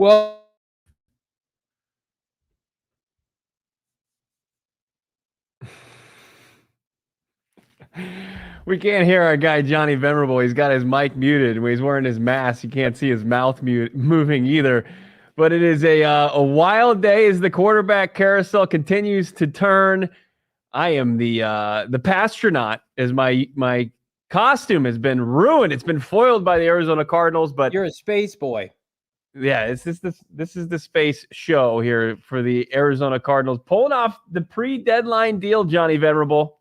Well, we can't hear our guy Johnny Venerable. He's got his mic muted. When he's wearing his mask, you can't see his mouth moving either. But it is a wild day as the quarterback carousel continues to turn. I am the pastronaut, as my costume has been ruined. It's been foiled by the Arizona Cardinals, but you're a space boy. yeah, this is the space show here for the Arizona Cardinals, pulling off the pre-deadline deal, Johnny Venerable.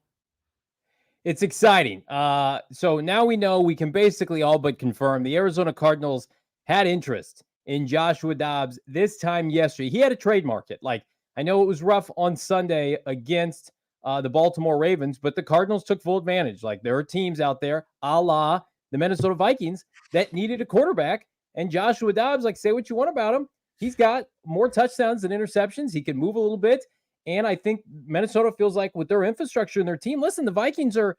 It's exciting. So now we know, we can basically all but confirm the Arizona Cardinals had interest in Joshua Dobbs this time yesterday. He had a trade market. Like, I know it was rough on Sunday against the Baltimore Ravens, but the Cardinals took full advantage. Like, there are teams out there, a la the Minnesota Vikings, that needed a quarterback. And Joshua Dobbs, like, say what you want about him, he's got more touchdowns than interceptions. He can move a little bit. And I think Minnesota feels like with their infrastructure and their team, listen, the Vikings are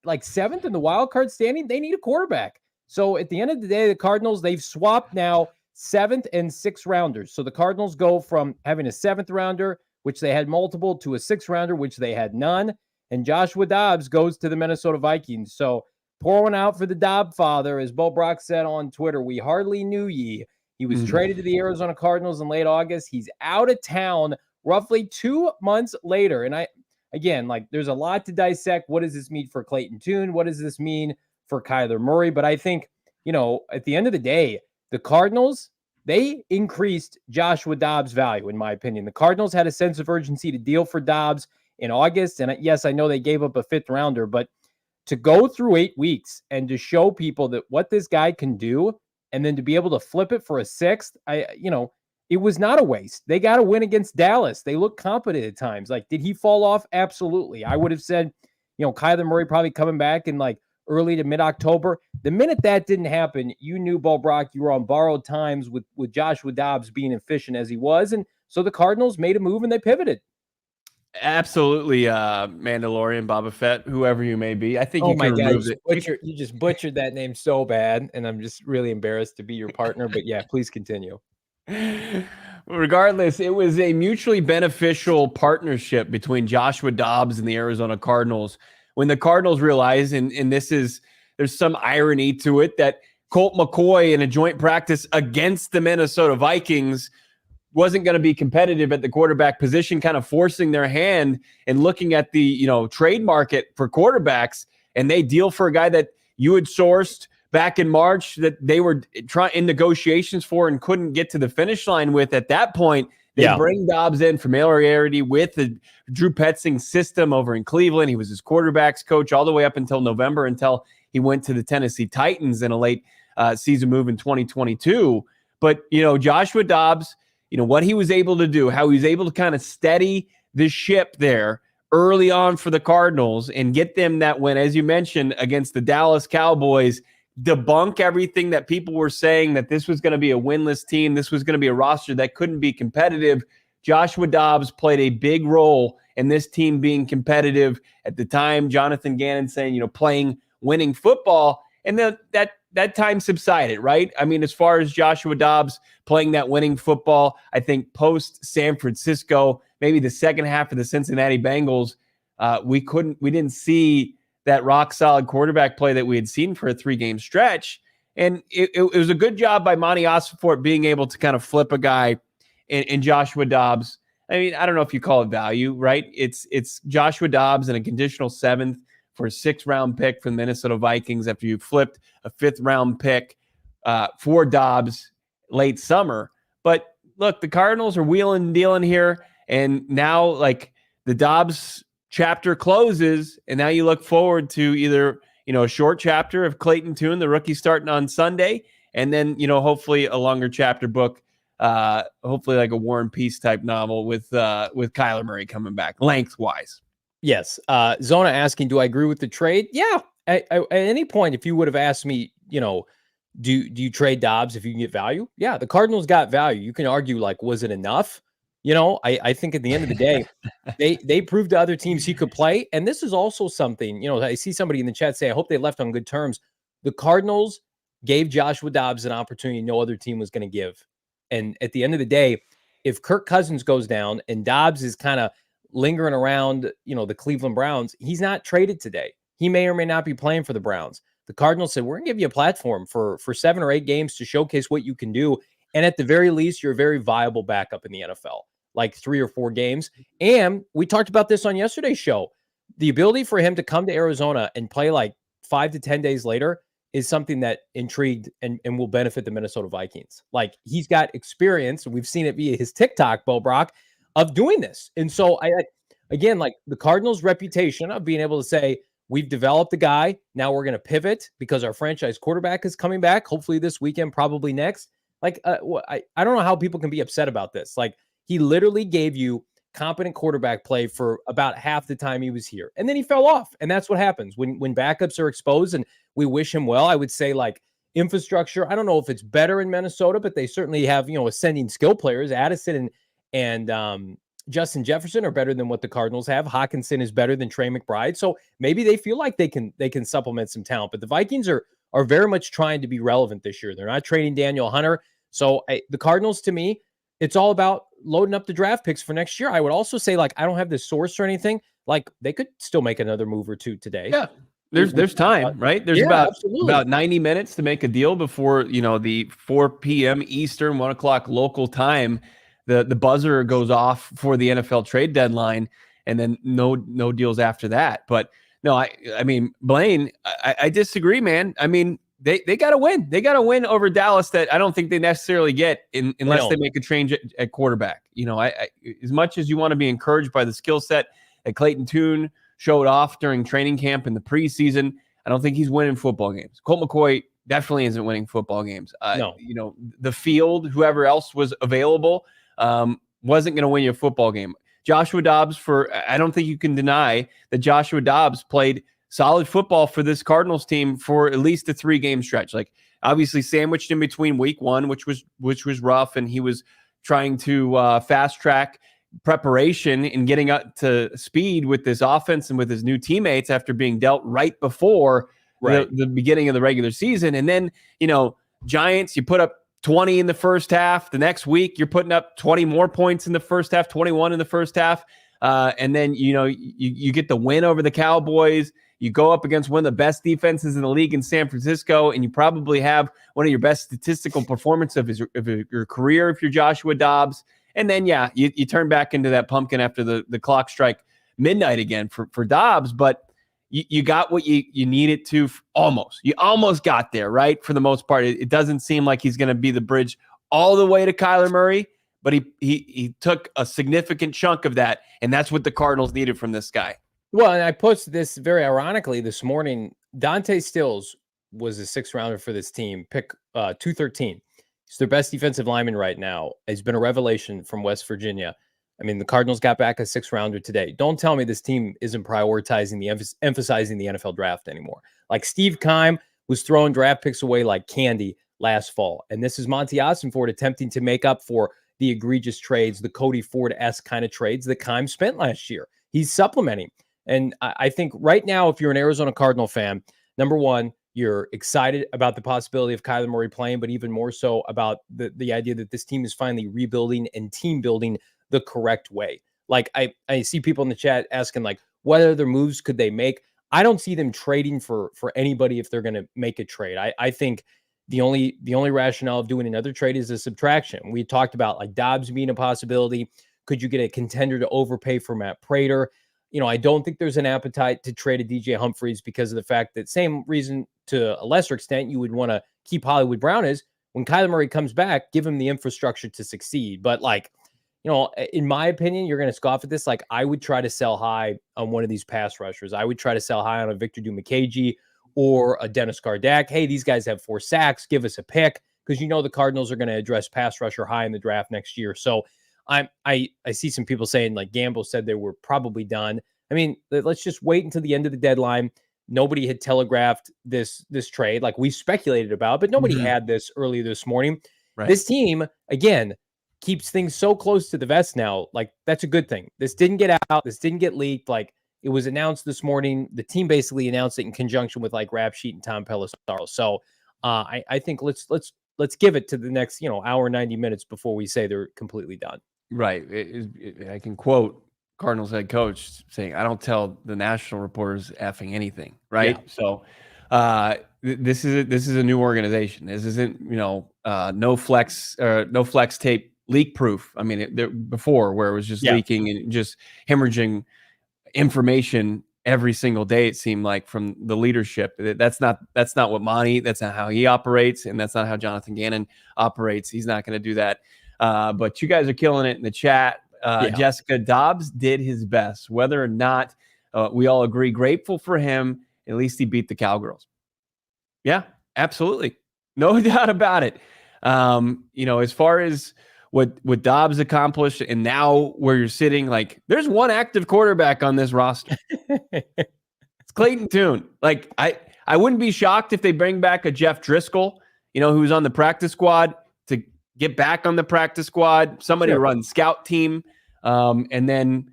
like 7th in the wild card standing. They need a quarterback. So at the end of the day, the Cardinals, they've swapped now 7th and 6th rounders. So the Cardinals go from having a 7th rounder, which they had multiple, to a 6th rounder, which they had none. And Joshua Dobbs goes to the Minnesota Vikings. So pour one out for the Dobb father. As Bo Brack said on Twitter, we hardly knew ye. He was traded to the Arizona Cardinals in late August. He's out of town roughly 2 months later. And again, like, there's a lot to dissect. What does this mean for Clayton Tune? What does this mean for Kyler Murray? But I think, at the end of the day, the Cardinals, they increased Joshua Dobbs' value, in my opinion. The Cardinals had a sense of urgency to deal for Dobbs in August. And yes, I know they gave up a 5th rounder, but to go through 8 weeks and to show people that what this guy can do, and then to be able to flip it for a 6th, it was not a waste. They got a win against Dallas. They look competent at times. Like, did he fall off? Absolutely. I would have said, Kyler Murray probably coming back in like early to mid-October. The minute that didn't happen, you knew, Bo Brock, you were on borrowed times with Joshua Dobbs being efficient as he was. And so the Cardinals made a move and they pivoted. Absolutely, Mandalorian, Boba Fett, whoever you may be. I think you can remove it. You just butchered that name so bad, and I'm just really embarrassed to be your partner. But yeah, please continue. Regardless, it was a mutually beneficial partnership between Joshua Dobbs and the Arizona Cardinals. When the Cardinals realized, and there's some irony to it, that Colt McCoy in a joint practice against the Minnesota Vikings wasn't going to be competitive at the quarterback position, kind of forcing their hand and looking at the trade market for quarterbacks, and they deal for a guy that you had sourced back in March that they were trying in negotiations for and couldn't get to the finish line with. At that point, they bring Dobbs in, familiarity with the Drew Petzing system over in Cleveland. He was his quarterback's coach all the way up until November, until he went to the Tennessee Titans in a late season move in 2022. But, Joshua Dobbs, what he was able to do, how he was able to kind of steady the ship there early on for the Cardinals and get them that win, as you mentioned, against the Dallas Cowboys, debunk everything that people were saying, that this was going to be a winless team. This was going to be a roster that couldn't be competitive. Joshua Dobbs played a big role in this team being competitive. At the time, Jonathan Gannon saying, playing winning football. And then that time subsided, right? I mean, as far as Joshua Dobbs playing that winning football, I think post San Francisco, maybe the second half of the Cincinnati Bengals, we didn't see that rock solid quarterback play that we had seen for a 3-game stretch. And it was a good job by Monty Ossenfort being able to kind of flip a guy in Joshua Dobbs. I mean, I don't know if you call it value, right? It's Joshua Dobbs and a conditional 7th for a 6th-round pick from the Minnesota Vikings after you flipped a 5th-round pick for Dobbs late summer. But look, the Cardinals are wheeling and dealing here, and now like the Dobbs chapter closes, and now you look forward to either a short chapter of Clayton Tune, the rookie, starting on Sunday, and then hopefully a longer chapter book, hopefully like a War and Peace type novel with Kyler Murray coming back lengthwise. Yes. Zona asking, do I agree with the trade? Yeah. At any point, if you would have asked me, do you trade Dobbs if you can get value? Yeah, the Cardinals got value. You can argue, like, was it enough? I think at the end of the day, they proved to other teams he could play. And this is also something, I see somebody in the chat say, I hope they left on good terms. The Cardinals gave Joshua Dobbs an opportunity no other team was going to give. And at the end of the day, if Kirk Cousins goes down and Dobbs is kind of lingering around, the Cleveland Browns, he's not traded today. He may or may not be playing for the Browns. The Cardinals said, we're going to give you a platform for 7 or 8 games to showcase what you can do. And at the very least, you're a very viable backup in the NFL, like 3 or 4 games. And we talked about this on yesterday's show. The ability for him to come to Arizona and play like 5 to 10 days later is something that intrigued and will benefit the Minnesota Vikings. Like, he's got experience, and we've seen it via his TikTok, Bo Brock, of doing this. And so again, like the Cardinals' reputation of being able to say, we've developed a guy, now we're going to pivot because our franchise quarterback is coming back, hopefully this weekend, probably next. Like, I don't know how people can be upset about this. Like, he literally gave you competent quarterback play for about half the time he was here. And then he fell off. And that's what happens when backups are exposed, and we wish him well. I would say, like, infrastructure, I don't know if it's better in Minnesota, but they certainly have, ascending skill players. Addison and Justin Jefferson are better than what the Cardinals have. Hawkinson is better than Trey McBride. So maybe they feel like they can supplement some talent. But the Vikings are very much trying to be relevant this year. They're not trading Daniel Hunter. So the Cardinals, to me, it's all about loading up the draft picks for next year. I would also say, like, I don't have this source or anything. Like, they could still make another move or two today. Yeah. There's time, right? There's about 90 minutes to make a deal before, the 4 p.m. Eastern, 1 o'clock local time, the buzzer goes off for the NFL trade deadline, and then no deals after that. But no, I mean, Blaine, I disagree, man. I mean, they got to win. They got to win over Dallas, that I don't think they necessarily get unless they make a change at quarterback. I as much as you want to be encouraged by the skill set that Clayton Tune showed off during training camp in the preseason, I don't think he's winning football games. Colt McCoy definitely isn't winning football games. No. The field, whoever else was available, wasn't going to win you a football game. Joshua Dobbs, I don't think you can deny that Joshua Dobbs played solid football for this Cardinals team for at least a 3-game stretch. Like, obviously sandwiched in between week 1, which was rough, and he was trying to fast track preparation and getting up to speed with this offense and with his new teammates after being dealt right before the beginning of the regular season. And then, Giants, you put up 20 in the first half. The next week, you're putting up 20 more points in the first half, 21 in the first half. And then, you get the win over the Cowboys. You go up against one of the best defenses in the league in San Francisco, and you probably have one of your best statistical performances of your career if you're Joshua Dobbs. And then, you turn back into that pumpkin after the clock strike midnight again for Dobbs. But you got what you needed to almost. You almost got there, right? For the most part, it doesn't seem like he's going to be the bridge all the way to Kyler Murray, but he took a significant chunk of that, and that's what the Cardinals needed from this guy. Well, and I posted this very ironically this morning. Dante Stills was a 6th rounder for this team, pick 213. He's their best defensive lineman right now. He's been a revelation from West Virginia. I mean, the Cardinals got back a 6th rounder today. Don't tell me this team isn't prioritizing emphasizing the NFL draft anymore. Like, Steve Keim was throwing draft picks away like candy last fall. And this is Monty Ossenford attempting to make up for the egregious trades, the Cody Ford-esque kind of trades that Keim spent last year. He's supplementing. And I think right now, if you're an Arizona Cardinal fan, number one, you're excited about the possibility of Kyler Murray playing, but even more so about the idea that this team is finally rebuilding and team building the correct way. Like, I see people in the chat asking, like, what other moves could they make? I don't see them trading for anybody if they're going to make a trade. I think the only rationale of doing another trade is a subtraction. We talked about, like, Dobbs being a possibility. Could you get a contender to overpay for Matt Prater? I don't think there's an appetite to trade a DJ Humphries because of the fact that, same reason to a lesser extent you would want to keep Hollywood Brown is, when Kyler Murray comes back, give him the infrastructure to succeed. But, like, in my opinion, you're going to scoff at this. Like, I would try to sell high on one of these pass rushers. I would try to sell high on a Victor Dumukagey or a Dennis Gardeck. Hey, these guys have 4 sacks. Give us a pick, because the Cardinals are going to address pass rusher high in the draft next year. So I see some people saying, like, Gamble said they were probably done. I mean, let's just wait until the end of the deadline. Nobody had telegraphed this trade, like we speculated about, but nobody had this earlier this morning. Right. This team, again, keeps things so close to the vest now. Like, that's a good thing. This didn't get out. This didn't get leaked. Like, it was announced this morning. The team basically announced it in conjunction with, like, Rap Sheet and Tom Pelissero. So I think let's let's give it to the next, hour, 90 minutes before we say they're completely done. Right. I can quote Cardinals head coach saying, "I don't tell the national reporters effing anything." Right. Yeah. So this is a new organization. This isn't, no flex tape leak proof. I mean, before where it was just leaking and just hemorrhaging information every single day, it seemed like, from the leadership. That's not what Monty, that's not how he operates, and that's not how Jonathan Gannon operates. He's not going to do that. But you guys are killing it in the chat. Jessica, Dobbs did his best, whether or not we all agree. Grateful for him. At least he beat the Cowgirls. Yeah, absolutely. No doubt about it. As far as what Dobbs accomplished, and now where you're sitting, like, there's one active quarterback on this roster. It's Clayton Tune. Like, I wouldn't be shocked if they bring back a Jeff Driskel, who's on the practice squad, to get back on the practice squad, somebody to run scout team. And then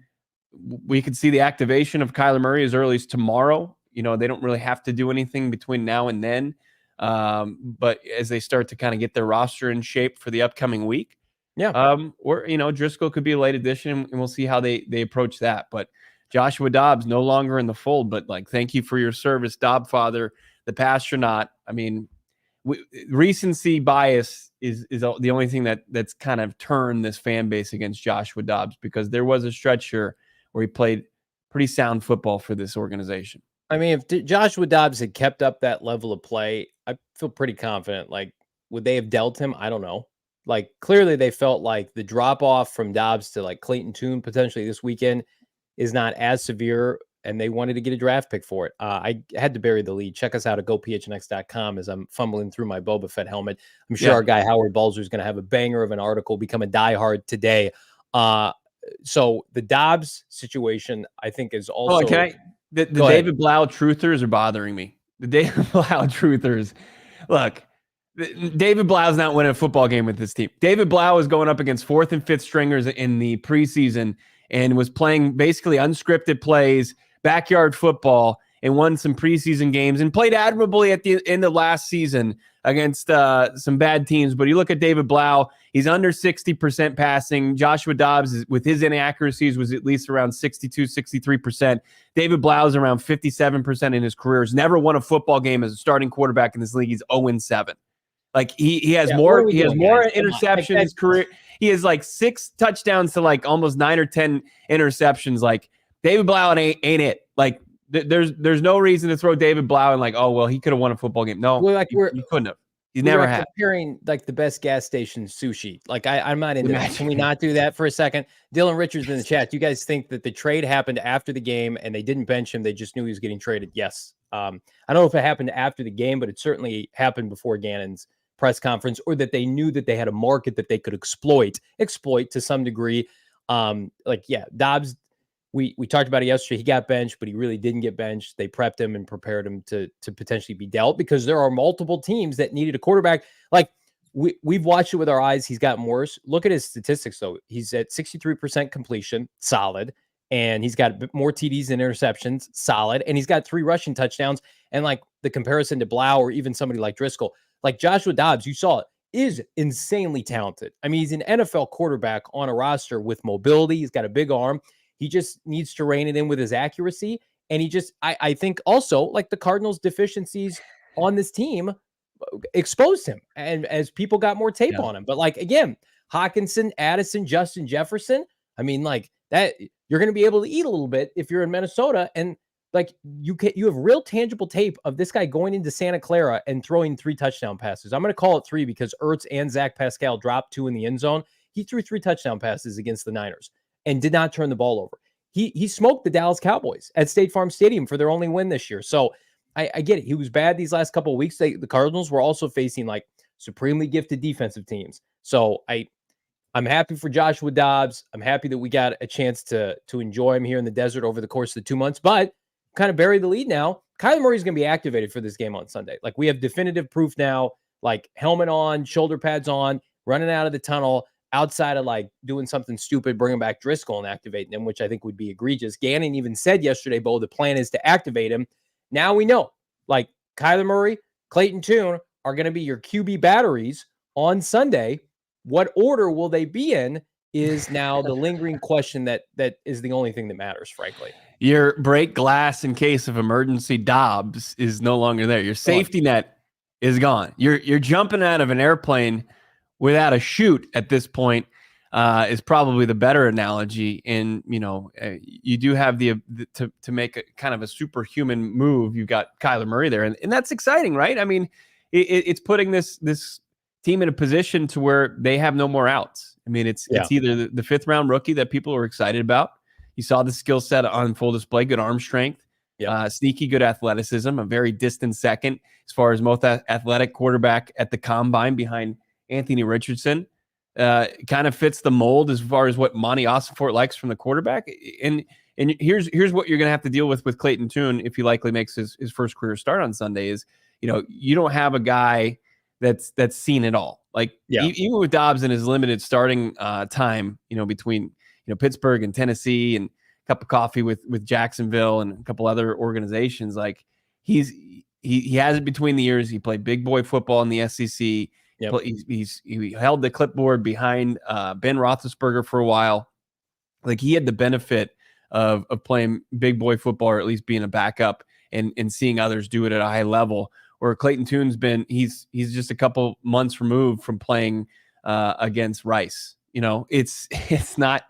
we could see the activation of Kyler Murray as early as tomorrow. They don't really have to do anything between now and then. But as they start to kind of get their roster in shape for the upcoming week, or Driskel could be a late addition, and we'll see how they approach that. But Joshua Dobbs no longer in the fold, but like, thank you for your service, Dobb father, the pastronaut. I mean, recency bias is the only thing that's kind of turned this fan base against Joshua Dobbs, because there was a stretch here where he played pretty sound football for this organization. I mean, if Joshua Dobbs had kept up that level of play, I feel pretty confident. Like, would they have dealt him? I don't know. Like, clearly they felt like the drop off from Dobbs to like Clayton Tune potentially this weekend is not as severe, and they wanted to get a draft pick for it. I had to bury the lead. Check us out at gophnx.com as I'm fumbling through my Boba Fett helmet. I'm sure our guy Howard Balzer is going to have a banger of an article, become a diehard today. So the Dobbs situation, I think, is also. The David Blau truthers are bothering me. The David Blau truthers. Look, David Blau's not winning a football game with this team. David Blau is going up against fourth and fifth stringers in the preseason and was playing basically unscripted plays, backyard football, and won some preseason games and played admirably at the end of last season against some bad teams. But you look at David Blau, he's under 60% passing. Joshua Dobbs, with his inaccuracies, was at least around 62, 63%. David Blau is around 57% in his career. He's never won a football game as a starting quarterback in this league. He's 0-7. Like, he has more interceptions in his career. He has like 6 touchdowns to like almost 9 or 10 interceptions. Like, David Blau ain't it. Like, there's no reason to throw David Blau and like, oh, well, he could have won a football game. No, you couldn't have. He never had. Comparing like the best gas station sushi. Like, I'm not into that. Can we not do that for a second? Dylan Richards in the chat. You guys think that the trade happened after the game and they didn't bench him? They just knew he was getting traded. Yes. I don't know if it happened after the game, but it certainly happened before Gannon's press conference, or that they knew that they had a market that they could exploit to some degree. Dobbs, we talked about it yesterday. He got benched, but he really didn't get benched. They prepped him and prepared him to potentially be dealt, because there are multiple teams that needed a quarterback. Like, we've watched it with our eyes. He's gotten worse. Look at his statistics, though. He's at 63% completion, solid. And he's got more TDs than interceptions, solid. And he's got 3 rushing touchdowns. And like, the comparison to Blau or even somebody like Driskel, like Joshua Dobbs, you saw it, is insanely talented. I mean, he's an NFL quarterback on a roster with mobility. He's got a big arm. He just needs to rein it in with his accuracy. And I think also, like, the Cardinals' deficiencies on this team exposed him, and as people got more tape on him. But like, again, Hawkinson, Addison, Justin Jefferson, I mean, like, that, you're going to be able to eat a little bit if you're in Minnesota. And like, you have real tangible tape of this guy going into Santa Clara and throwing 3 touchdown passes. I'm going to call it 3 because Ertz and Zach Pascal dropped 2 in the end zone. He threw 3 touchdown passes against the Niners and did not turn the ball over. He smoked the Dallas Cowboys at State Farm Stadium for their only win this year. So I get it. He was bad these last couple of weeks. The Cardinals were also facing like supremely gifted defensive teams. So I'm happy for Joshua Dobbs. I'm happy that we got a chance to enjoy him here in the desert over the course of the 2 months, but kind of bury the lead now. Kyler Murray is going to be activated for this game on Sunday. Like, we have definitive proof now, like helmet on, shoulder pads on, running out of the tunnel, outside of like doing something stupid, bringing back Driskel and activating him, which I think would be egregious. Gannon even said yesterday, Bo, the plan is to activate him. Now we know, like, Kyler Murray, Clayton Tune are going to be your QB batteries on Sunday. What order will they be in is now the lingering question that is the only thing that matters, frankly. Your break glass in case of emergency Dobbs is no longer there. Your safety net is gone. You're jumping out of an airplane without a chute at this point. Is probably the better analogy. And you do have to make a kind of a superhuman move. You've got Kyler Murray there, and that's exciting, right? I mean, it's putting this team in a position to where they have no more outs. I mean, it's either the 5th round rookie that people are excited about. You saw the skill set on full display, good arm strength, sneaky, good athleticism, a very distant second as far as most athletic quarterback at the combine behind Anthony Richardson. Kind of fits the mold as far as what Monty Ossenfort likes from the quarterback. And here's what you're going to have to deal with Clayton Tune if he likely makes his first career start on Sunday is, you don't have a guy that's seen it all. Like even with Dobbs in his limited starting time, between Pittsburgh and Tennessee and a cup of coffee with Jacksonville and a couple other organizations, like he has it between the ears. He played big boy football in the SEC. Yep. He held the clipboard behind Ben Roethlisberger for a while. Like he had the benefit of playing big boy football, or at least being a backup and seeing others do it at a high level. Where Clayton Tune's been, he's just a couple months removed from playing against Rice. It's going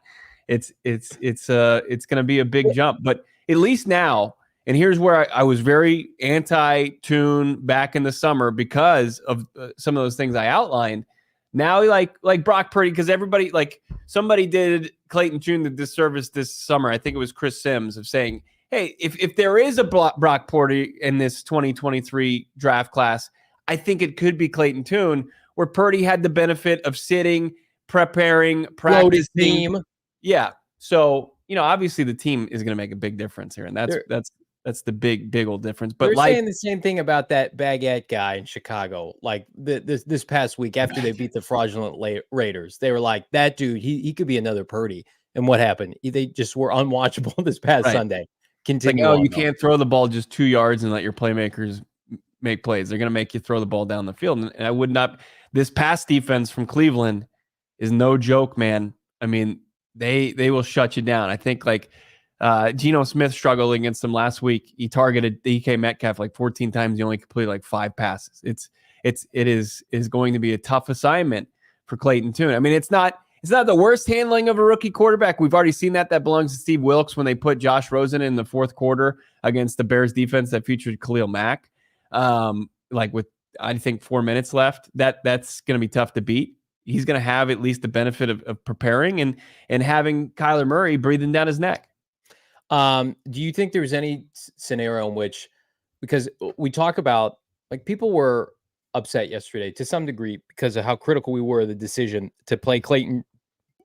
to be a big jump, but at least now. And here's where I was very anti-Tune back in the summer because of some of those things I outlined. Now, like Brock Purdy, because everybody, like somebody did Clayton Tune the disservice this summer. I think it was Chris Sims of saying, hey, if there is a Brock Purdy in this 2023 draft class, I think it could be Clayton Tune, where Purdy had the benefit of sitting, preparing, practicing. Team. Yeah. So, obviously the team is going to make a big difference here. And that's the big old difference. But they're saying the same thing about that Baguette guy in Chicago. Like this past week after they beat the fraudulent Raiders, they were like, that dude, he could be another Purdy. And what happened? They just were unwatchable this past Sunday. Continue. Like, you can't throw the ball just 2 yards and let your playmakers make plays. They're going to make you throw the ball down the field. And I would not. This pass defense from Cleveland is no joke, man. I mean, they will shut you down. I think Geno Smith struggled against them last week. He targeted DK Metcalf like 14 times. He only completed like 5 passes. It is going to be a tough assignment for Clayton Tune. I mean, it's not the worst handling of a rookie quarterback. We've already seen that. That belongs to Steve Wilkes when they put Josh Rosen in the 4th quarter against the Bears defense that featured Khalil Mack. With I think 4 minutes left. That's going to be tough to beat. He's going to have at least the benefit of preparing and having Kyler Murray breathing down his neck. Do you think there's any scenario in which, because we talk about, like, people were upset yesterday to some degree because of how critical we were of the decision to play Clayton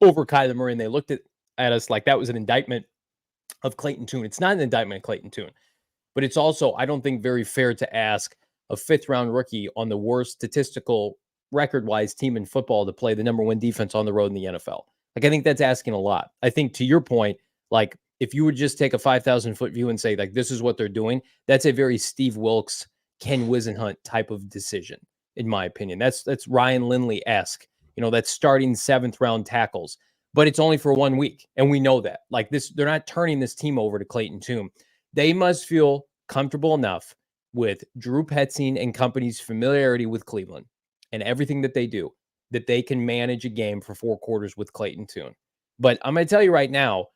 over Kyler Murray, and they looked at us like that was an indictment of Clayton Tune. It's not an indictment of Clayton Tune, but it's also, I don't think, very fair to ask a 5th round rookie on the worst statistical record-wise team in football to play the number 1 defense on the road in the NFL. Like, I think that's asking a lot. I think, to your point, like, if you would just take a 5,000-foot view and say, like, this is what they're doing, that's a very Steve Wilkes, Ken Wisenhunt type of decision, in my opinion. That's Ryan Lindley-esque. That's starting 7th round tackles, but it's only for 1 week. And we know that. Like, they're not turning this team over to Clayton Tune. They must feel comfortable enough with Drew Petzing and company's familiarity with Cleveland and everything that they do, that they can manage a game for 4 quarters with Clayton Tune. But I'm going to tell you right now,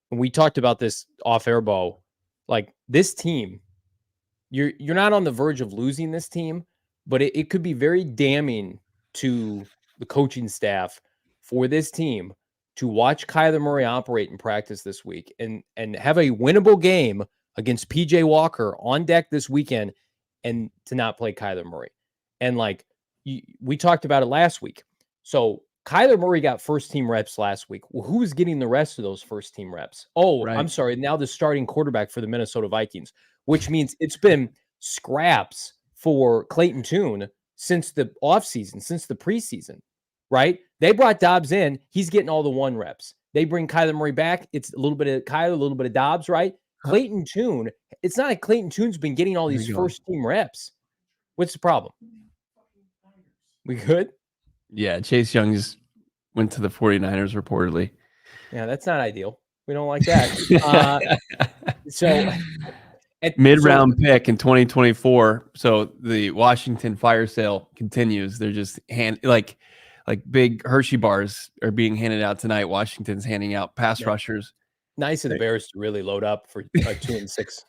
and we talked about this off air, Bo, like, this team, you're not on the verge of losing this team, but it could be very damning to the coaching staff for this team to watch Kyler Murray operate in practice this week and have a winnable game against PJ Walker on deck this weekend and to not play Kyler Murray. And we talked about it last week. So Kyler Murray got first-team reps last week. Well, who's getting the rest of those first-team reps? Oh, right. I'm sorry. Now the starting quarterback for the Minnesota Vikings, which means it's been scraps for Clayton Tune since the offseason, since the preseason, right? They brought Dobbs in. He's getting all the 1 reps. They bring Kyler Murray back. It's a little bit of Kyler, a little bit of Dobbs, right? Clayton Tune, it's not like Clayton Tune's been getting all these first-team reps. What's the problem? We good? Yeah, Chase Young just went to the 49ers reportedly. Yeah, that's not ideal. We don't like that. So Mid-round pick in 2024. So the Washington fire sale continues. They're just like big Hershey bars are being handed out tonight. Washington's handing out pass rushers. Nice of the Bears to really load up for a 2-6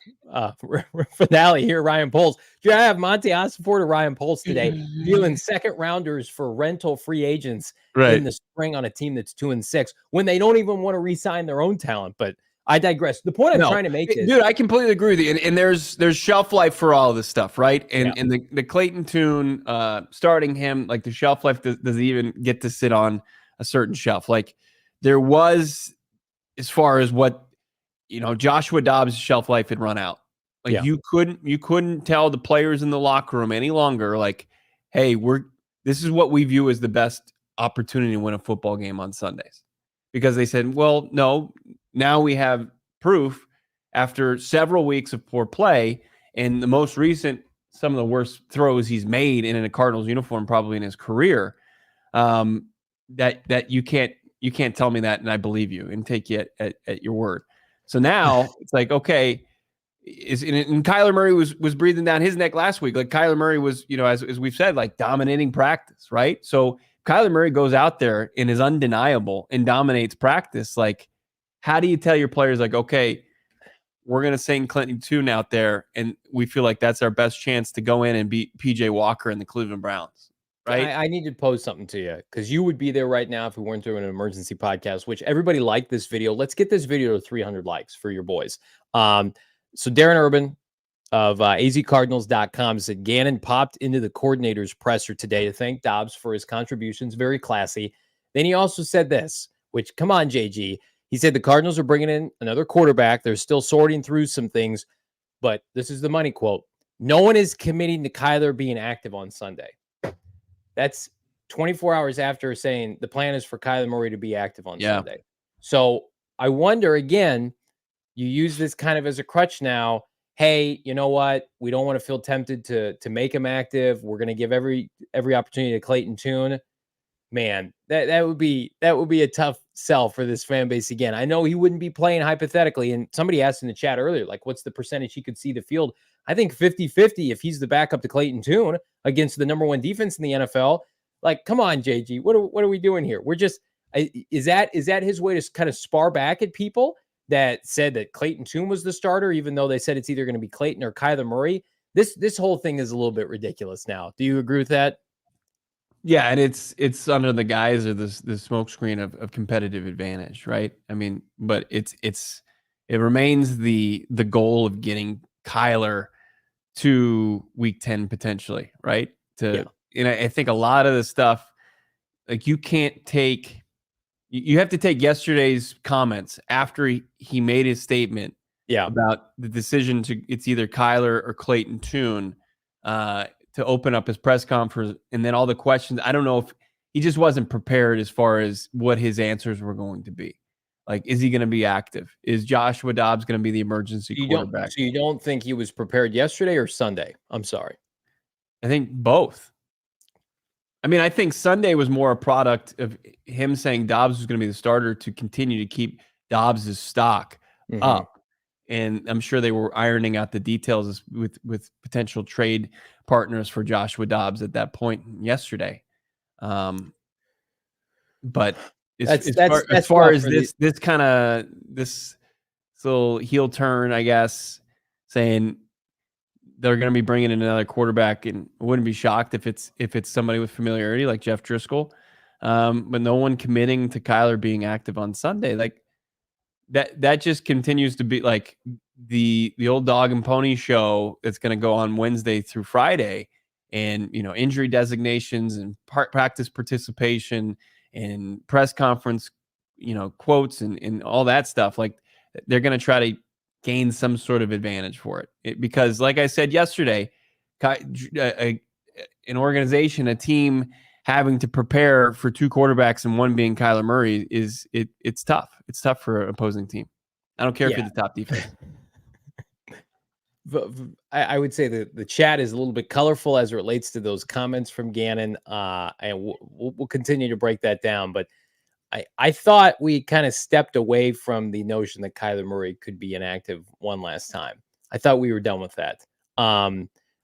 finale here. Ryan Poles. Do I have Monty Ossenford or Ryan Poles today? Dealing second rounders for rental free agents in the spring on a team that's 2-6 when they don't even want to re-sign their own talent. But I digress. The point I'm trying to make is, dude, I completely agree with you. And there's shelf life for all of this stuff, right? And the Clayton Tune, starting him, like the shelf life doesn't even get to sit on a certain shelf. Like there was, as far as what, Joshua Dobbs' shelf life had run out. Like you couldn't tell the players in the locker room any longer, like, hey, this is what we view as the best opportunity to win a football game on Sundays. Because they said, well, no, now we have proof after several weeks of poor play, and the most recent, some of the worst throws he's made in a Cardinals uniform probably in his career, that you can't tell me that, and I believe you and take you at your word. So now it's like, okay, and Kyler Murray was breathing down his neck last week. Like Kyler Murray was, as we've said, like dominating practice, right? So Kyler Murray goes out there and is undeniable and dominates practice. Like, how do you tell your players, like, okay, we're going to send Clayton Tune out there, and we feel like that's our best chance to go in and beat PJ Walker and the Cleveland Browns, right? I need to pose something to you because you would be there right now if we weren't doing an emergency podcast, which everybody liked this video. Let's get this video to 300 likes for your boys. So Darren Urban of azcardinals.com said Gannon popped into the coordinator's presser today to thank Dobbs for his contributions. Very classy. Then he also said this, which, come on, JG. He said the Cardinals are bringing in another quarterback. They're still sorting through some things, but this is the money quote. No one is committing to Kyler being active on Sunday. That's 24 hours after saying the plan is for Kyler Murray to be active on Sunday. So I wonder, again, you use this kind of as a crutch now. Hey, you know what? We don't want to feel tempted to make him active. We're going to give every opportunity to Clayton Tune. Man, that would be a tough sell for this fan base again. I know he wouldn't be playing hypothetically, and somebody asked in the chat earlier, like, what's the percentage he could see the field? I think 50-50 if he's the backup to Clayton Tune against the number one defense in the NFL. Like, come on, JG, what are we doing here? We're just is that his way to kind of spar back at people that said that Clayton Tune was the starter, even though they said it's either going to be Clayton or Kyler Murray? This whole thing is a little bit ridiculous now. Do you agree with that? Yeah, and it's under the guise of this smokescreen of competitive advantage, right? I mean, but it remains the goal of getting Kyler to week 10 potentially, right? And I think a lot of the stuff, like you have to take yesterday's comments after he made his statement about the decision it's either Kyler or Clayton Tune to open up his press conference, and then all the questions. I don't know if he just wasn't prepared as far as what his answers were going to be. Like, is he going to be active? Is Joshua Dobbs going to be the emergency quarterback? So you don't think he was prepared yesterday or Sunday? I'm sorry. I think both. I mean, I think Sunday was more a product of him saying Dobbs was going to be the starter to continue to keep Dobbs' stock up. And I'm sure they were ironing out the details with potential trade partners for Joshua Dobbs at that point yesterday. But as far as this little heel turn, I guess, saying they're going to be bringing in another quarterback, and I wouldn't be shocked if it's somebody with familiarity like Jeff Driskel, but no one committing to Kyler being active on Sunday. Like that just continues to be like the old dog and pony show that's going to go on Wednesday through Friday, and injury designations and practice participation and press conference quotes and all that stuff. Like they're going to try to gain some sort of advantage for it, because like I said yesterday, an organization, a team having to prepare for two quarterbacks and one being Kyler Murray it's tough. It's tough for an opposing team. I don't care if you're the top defense. I would say the chat is a little bit colorful as it relates to those comments from Gannon, and we'll continue to break that down. But I thought we kind of stepped away from the notion that Kyler Murray could be inactive one last time. I thought we were done with that.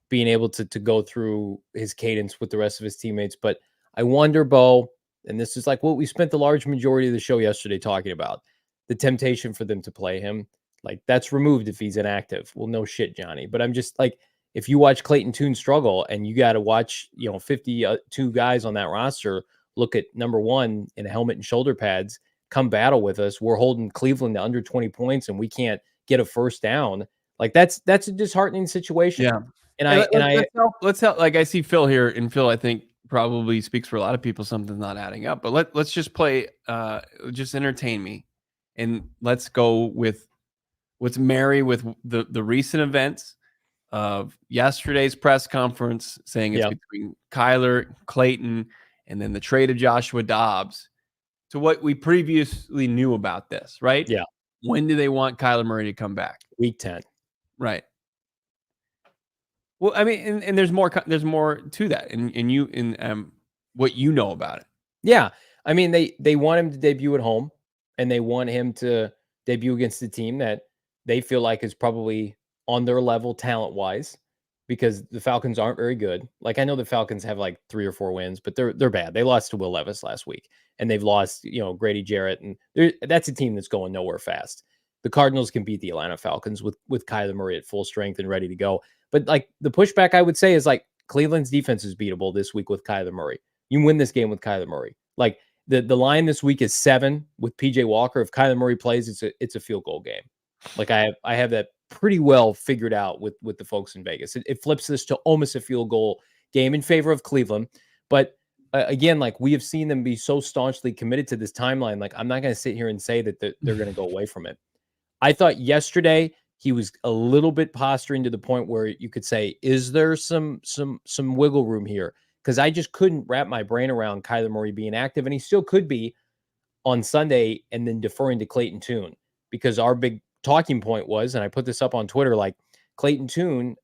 Being able to go through his cadence with the rest of his teammates. But I wonder, Bo, and this is like what we spent the large majority of the show yesterday talking about, the temptation for them to play him. Like, that's removed if he's inactive. Well, no shit, Johnny. But I'm just like, if you watch Clayton Tune struggle and you got to watch, 52 guys on that roster look at number one in a helmet and shoulder pads, come battle with us. We're holding Cleveland to under 20 points and we can't get a first down. Like, that's a disheartening situation. Yeah. And let's help. Like, I see Phil here, and Phil, I think, probably speaks for a lot of people. Something's not adding up, but let's just play, just entertain me. And let's go with what's marry with the recent events of yesterday's press conference saying it's between Kyler, Clayton, and then the trade of Joshua Dobbs, to what we previously knew about this, right? Yeah. When do they want Kyler Murray to come back? Week 10. Right. Well, I mean, and there's more to that, and what you know about it. Yeah. I mean, they want him to debut at home, and they want him to debut against a team that they feel like is probably on their level talent-wise, because the Falcons aren't very good. Like, I know the Falcons have like 3 or 4 wins, but they're bad. They lost to Will Levis last week, and they've lost, Grady Jarrett, and that's a team that's going nowhere fast. The Cardinals can beat the Atlanta Falcons with Kyler Murray at full strength and ready to go. But like, the pushback I would say is like, Cleveland's defense is beatable this week with Kyler Murray. You can win this game with Kyler Murry. Like, the line this week is 7 with PJ Walker. If Kyler Murray plays, it's a field goal game. Like, I have that pretty well figured out with the folks in Vegas. It flips this to almost a field goal game in favor of Cleveland. But again, like, we have seen them be so staunchly committed to this timeline. Like, I'm not going to sit here and say that they're going to go away from it. I thought yesterday he was a little bit posturing to the point where you could say, is there some wiggle room here? Because I just couldn't wrap my brain around Kyler Murray being active, and he still could be on Sunday, and then deferring to Clayton Tune, because our big talking point was, and I put this up on Twitter, like, Clayton Tune,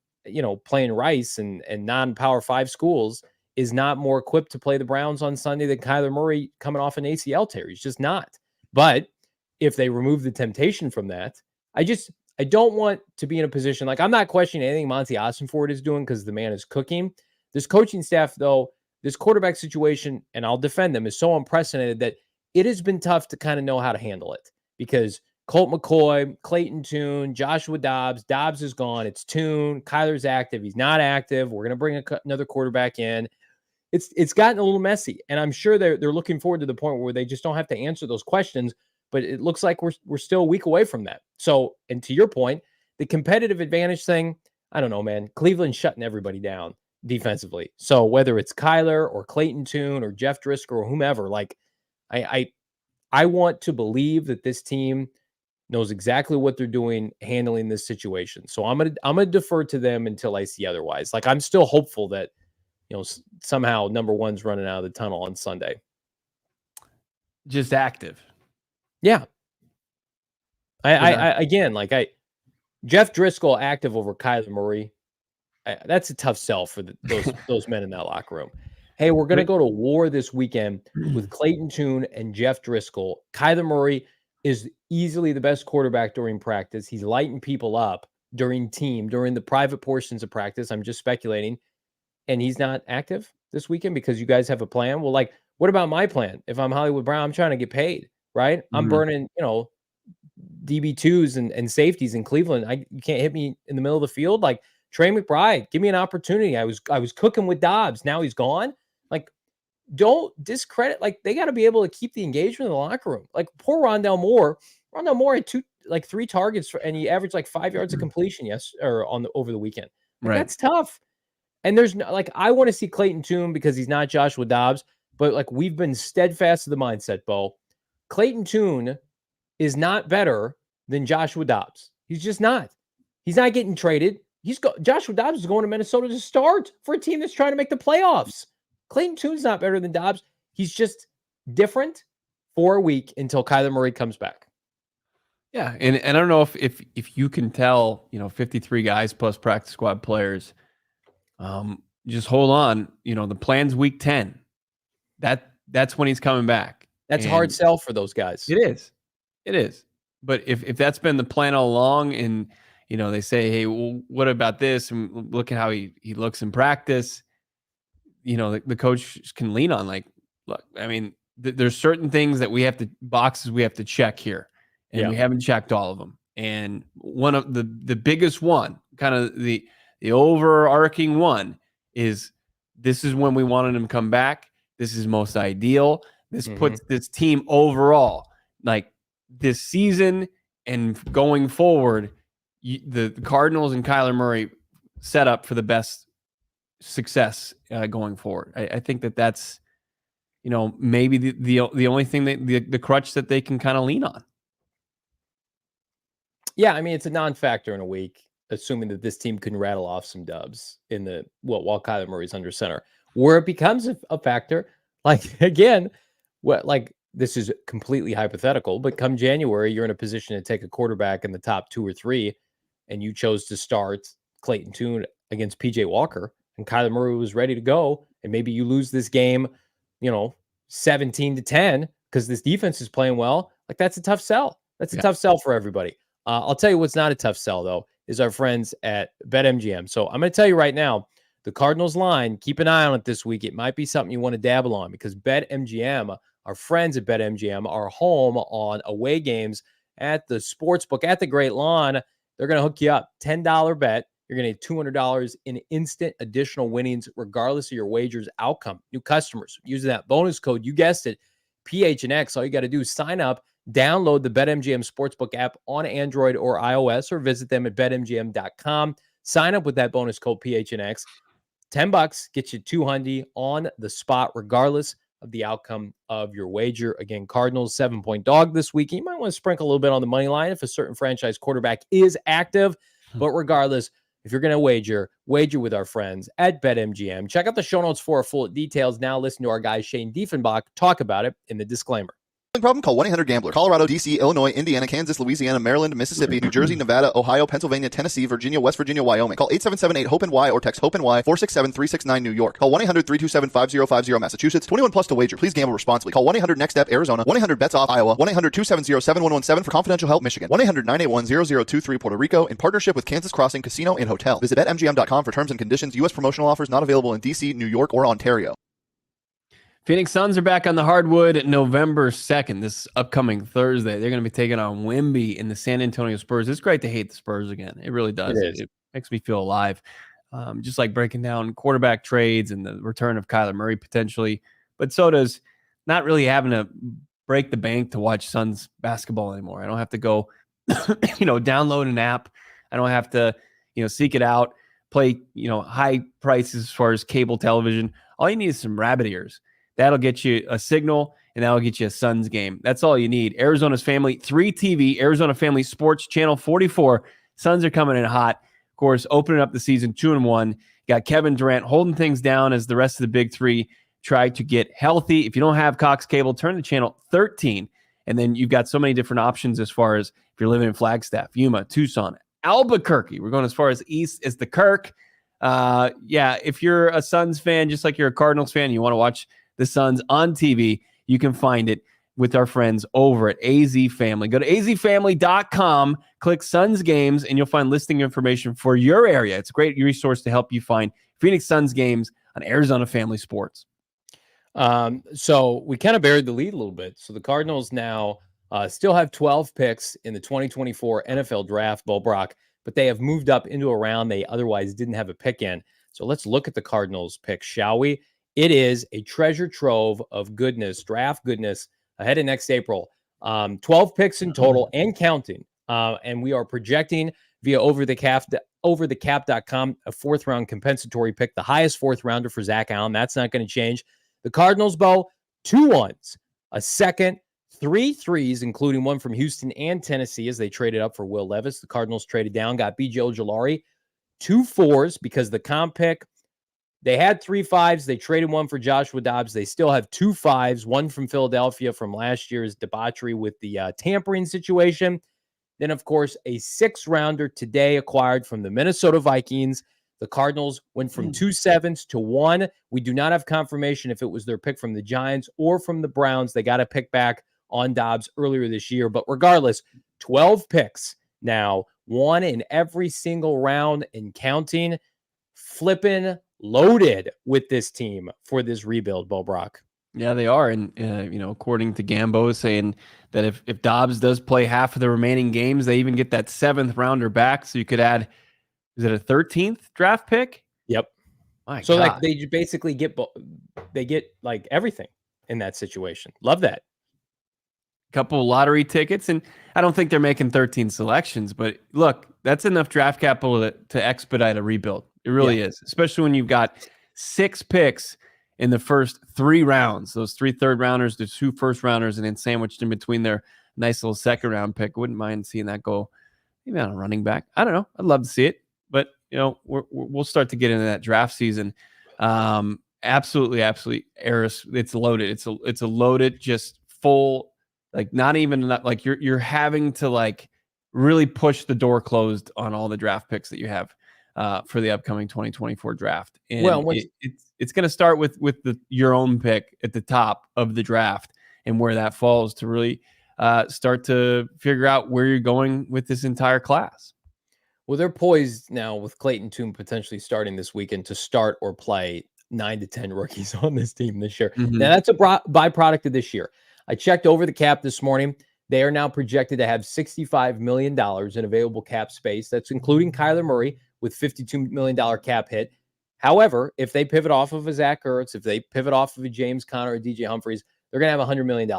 playing Rice and non-Power 5 schools, is not more equipped to play the Browns on Sunday than Kyler Murray coming off an ACL tear. He's just not. But if they remove the temptation from that, I don't want to be in a position, like, I'm not questioning anything Monty Ossenford is doing, because the man is cooking. This coaching staff, though, this quarterback situation, and I'll defend them, is so unprecedented that it has been tough to kind of know how to handle it, because Colt McCoy, Clayton Tune, Joshua Dobbs is gone. It's Tune. Kyler's active. He's not active. We're going to bring another quarterback in. It's gotten a little messy, and I'm sure they're looking forward to the point where they just don't have to answer those questions. But it looks like we're still a week away from that. So, and to your point, the competitive advantage thing, I don't know, man. Cleveland's shutting everybody down defensively. So whether it's Kyler or Clayton Tune or Jeff Driskel or whomever, like, I want to believe that this team knows exactly what they're doing handling this situation. So I'm gonna defer to them until I see otherwise. Like, I'm still hopeful that somehow number one's running out of the tunnel on Sunday. Just active. Yeah. Jeff Driskel active over Kyler Murray. That's a tough sell for those men in that locker room. Hey, we're going to go to war this weekend with Clayton Tune and Jeff Driskel. Kyler Murray is easily the best quarterback during practice. He's lighting people up during the private portions of practice. I'm just speculating. And he's not active this weekend because you guys have a plan. Well, like, what about my plan? If I'm Hollywood Brown, I'm trying to get paid, right? Mm-hmm. I'm burning, DB2s and safeties in Cleveland. You can't hit me in the middle of the field. Like, Trey McBride, give me an opportunity. I was cooking with Dobbs. Now he's gone. Like, don't discredit. Like, they got to be able to keep the engagement in the locker room. Like, poor Rondell Moore. Rondell Moore had 3 targets and he averaged like 5 yards of completion over the weekend. Like, right. That's tough. And there's no, like, I want to see Clayton Tune because he's not Joshua Dobbs, but like, we've been steadfast to the mindset, Bo. Clayton Tune is not better than Joshua Dobbs. He's just not. He's not getting traded. Joshua Dobbs is going to Minnesota to start for a team that's trying to make the playoffs. Clayton Tune's not better than Dobbs. He's just different for a week until Kyler Murray comes back. Yeah, and I don't know if you can tell, 53 guys plus practice squad players, just hold on. The plan's week 10. That's when he's coming back. That's a hard And sell for those guys. it is. It is. But if that's been the plan all along, and they say, hey, well, what about this? And look at how he looks in practice. The coach can lean on, like, look, I mean, there's certain things that we have to check here, and we haven't checked all of them. And one of the biggest one, kind of the overarching one, is this is when we wanted him to come back. This is most ideal. This puts this team overall, like this season and going forward, the Cardinals and Kyler Murray set up for the best success going forward. I think that's maybe the only thing that the crutch that they can kind of lean on. Yeah, I mean, it's a non-factor in a week, assuming that this team can rattle off some dubs while Kyler Murray's under center. Where it becomes a factor, like, again, this is completely hypothetical, but come January, you're in a position to take a quarterback in the top 2 or 3, and you chose to start Clayton Tune against PJ Walker, and Kyler Murray was ready to go, and maybe you lose this game, 17-10 because this defense is playing well. Like, that's a tough sell. That's a tough sell for everybody. I'll tell you what's not a tough sell, though, is our friends at BetMGM. So I'm going to tell you right now, the Cardinals line, keep an eye on it this week. It might be something you want to dabble on, because BetMGM, our friends at BetMGM, are home on away games at the sportsbook at the Great Lawn. They're going to hook you up. $10 bet. You're going to get $200 in instant additional winnings, regardless of your wager's outcome. New customers using that bonus code, you guessed it, PHNX. All you got to do is sign up, download the BetMGM Sportsbook app on Android or iOS, or visit them at betmgm.com. Sign up with that bonus code PHNX. $10 gets you $200 on the spot, regardless of the outcome of your wager. Again, Cardinals 7-point dog this week. You might want to sprinkle a little bit on the money line if a certain franchise quarterback is active. But regardless, if you're going to wager with our friends at BetMGM. Check out the show notes for full details. Now listen to our guy Shane Diefenbach talk about it in the disclaimer. Problem? Call 1-800-GAMBLER. Colorado, D.C., Illinois, Indiana, Kansas, Louisiana, Maryland, Mississippi, New Jersey, Nevada, Ohio, Pennsylvania, Tennessee, Virginia, West Virginia, Wyoming. Call 877-8-HOPE-NY or text HOPE-NY 467-369 New York. Call 1-800-327-5050 Massachusetts. 21 plus to wager. Please gamble responsibly. Call 1-800-NEXT-STEP Arizona. 1-800-BETS-OFF Iowa. 1-800-270-7117 for confidential help Michigan. 1-800-981-0023 Puerto Rico in partnership with Kansas Crossing Casino and Hotel. Visit BetMGM.com for terms and conditions. U.S. promotional offers not available in D.C., New York, or Ontario. Phoenix Suns are back on the hardwood November 2nd, this upcoming Thursday. They're going to be taking on Wemby in the San Antonio Spurs. It's great to hate the Spurs again. It really does. It makes me feel alive. Just like breaking down quarterback trades and the return of Kyler Murray potentially. But so does not really having to break the bank to watch Suns basketball anymore. I don't have to go, download an app. I don't have to, seek it out, play, high prices as far as cable television. All you need is some rabbit ears. That'll get you a signal, and that'll get you a Suns game. That's all you need. Arizona's Family, 3 TV, Arizona Family Sports, Channel 44. Suns are coming in hot. Of course, opening up the season 2-1. Got Kevin Durant holding things down as the rest of the big three try to get healthy. If you don't have Cox Cable, turn to Channel 13. And then you've got so many different options as far as if you're living in Flagstaff, Yuma, Tucson, Albuquerque. We're going as far as east as the Kirk. If you're a Suns fan, just like you're a Cardinals fan, you want to watch the Suns on TV, you can find it with our friends over at AZ Family. Go to azfamily.com, click Suns games, and you'll find listing information for your area. It's a great resource to help you find Phoenix Suns games on Arizona Family Sports. So we kind of buried the lead a little bit. So the Cardinals now still have 12 picks in the 2024 NFL Draft, Brack, but they have moved up into a round they otherwise didn't have a pick in. So let's look at the Cardinals pick, shall we? It is a treasure trove of goodness, draft goodness, ahead of next April. 12 picks in total and counting. And we are projecting via overthecap.com a 4th round compensatory pick, the highest 4th rounder for Zach Allen. That's not going to change. The Cardinals, 2 1s, a 2nd, 3 3s, including one from Houston and Tennessee as they traded up for Will Levis. The Cardinals traded down, got B.J. Ojulari. 2 4s because the comp pick, they had 3 5s. They traded one for Joshua Dobbs. They still have 2 5s, one from Philadelphia from last year's debauchery with the tampering situation. Then, of course, a 6th-rounder today acquired from the Minnesota Vikings. The Cardinals went from 2 7s to 1. We do not have confirmation if it was their pick from the Giants or from the Browns. They got a pick back on Dobbs earlier this year. But regardless, 12 picks now, 1 in every single round and counting. Flippin' loaded with this team for this rebuild, Bo Brock. Yeah, they are. And, according to Gambo, saying that if Dobbs does play half of the remaining games, they even get that 7th-rounder back. So you could add, is it a 13th draft pick? Yep. My so, God. they basically get like everything in that situation. Love that. Couple of lottery tickets, and I don't think they're making 13 selections, but look, that's enough draft capital to expedite a rebuild. It really is, especially when you've got 6 picks in the first 3 rounds, those 3 third-rounders, the 2 first-rounders, and then sandwiched in between their nice little second-round pick. Wouldn't mind seeing that go maybe on a running back. I don't know. I'd love to see it, but we'll start to get into that draft season. Absolutely, Eris, it's loaded. It's a loaded, just full. Like not even like you're having to like really push the door closed on all the draft picks that you have for the upcoming 2024 draft. And it's going to start with your own pick at the top of the draft and where that falls to really start to figure out where you're going with this entire class. Well, they're poised now with Clayton Tune potentially starting this weekend to start or play 9 to 10 rookies on this team this year. Mm-hmm. Now that's a byproduct of this year. I checked over the cap this morning. They are now projected to have $65 million in available cap space. That's including Kyler Murray with $52 million cap hit. However, if they pivot off of a Zach Ertz, if they pivot off of a James Conner or DJ Humphries, they're going to have $100 million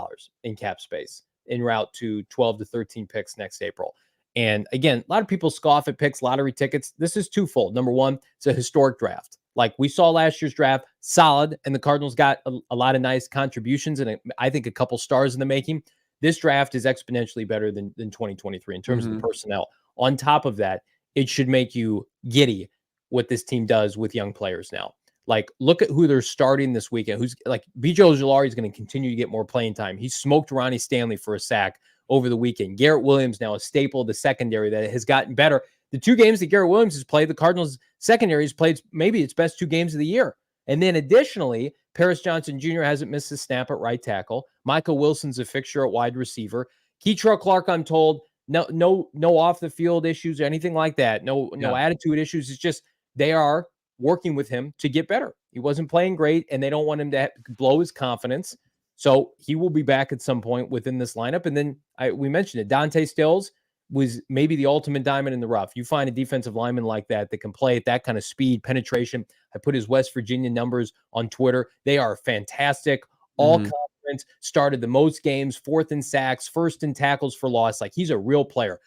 in cap space en route to 12 to 13 picks next April. And again, a lot of people scoff at picks, lottery tickets. This is twofold. Number one, it's a historic draft. Like we saw last year's draft, solid, and the Cardinals got a lot of nice contributions and I think a couple stars in the making. This draft is exponentially better than 2023 in terms of the personnel. On top of that, it should make you giddy what this team does with young players now. Like, look at who they're starting this weekend. Who's like B.J. Ojulari is going to continue to get more playing time. He smoked Ronnie Stanley for a sack over the weekend. Garrett Williams now a staple of the secondary that has gotten better. The 2 games that Garrett Williams has played, the Cardinals secondary has played maybe its best 2 games of the year. And then additionally, Paris Johnson Jr. hasn't missed a snap at right tackle. Michael Wilson's a fixture at wide receiver. Keitrell Clark, I'm told, no off the field issues or anything like that. No attitude issues. It's just they are working with him to get better. He wasn't playing great, and they don't want him to blow his confidence. So he will be back at some point within this lineup. And then we mentioned it. Dante Stills was maybe the ultimate diamond in the rough. You find a defensive lineman like that can play at that kind of speed, penetration. I put his West Virginia numbers on Twitter. They are fantastic. All conference, started the most games, 4th in sacks, 1st in tackles for loss. Like he's a real player.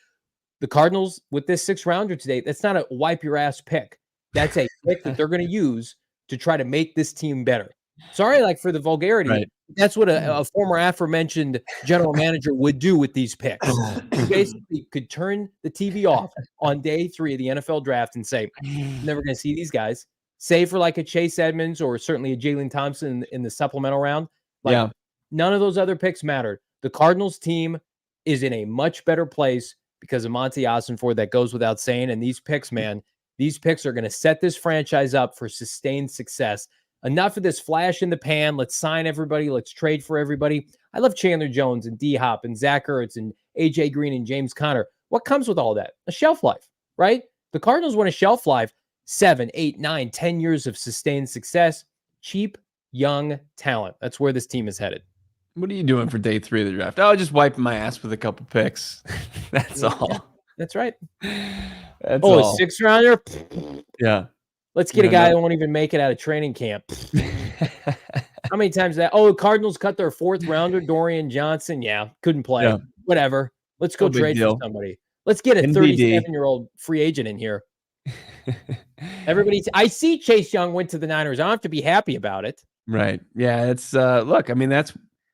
The Cardinals with this 6th-rounder today, that's not a wipe your ass pick. That's a pick that they're going to use to try to make this team better. Sorry, like for the vulgarity. Right. That's what a former aforementioned general manager would do with these picks. You basically could turn the TV off on day 3 of the NFL draft and say, I'm never going to see these guys, save for like a Chase Edmonds or certainly a Jalen Thompson in the supplemental round. Like, none of those other picks mattered. The Cardinals team is in a much better place because of Monty Ossenford. That goes without saying. And these picks, man, these picks are going to set this franchise up for sustained success. Enough of this flash in the pan. Let's sign everybody. Let's trade for everybody. I love Chandler Jones and D-Hop and Zach Ertz and A.J. Green and James Conner. What comes with all that? A shelf life, right? The Cardinals want a shelf life. 7, 8, 9, 10 years of sustained success. Cheap, young talent. That's where this team is headed. What are you doing for day 3 of the draft? Oh, just wiping my ass with a couple picks. That's all. Yeah, that's right. That's all. A 6th-rounder? Yeah. Let's get a guy that won't even make it out of training camp. How many times that? Oh, the Cardinals cut their 4th-rounder, Dorian Johnson. Yeah, couldn't play. Yeah. Whatever. Let's go trade for somebody. Let's get a 37-year-old free agent in here. I see Chase Young went to the Niners. I don't have to be happy about it. Right. Yeah, it's look, I mean, that's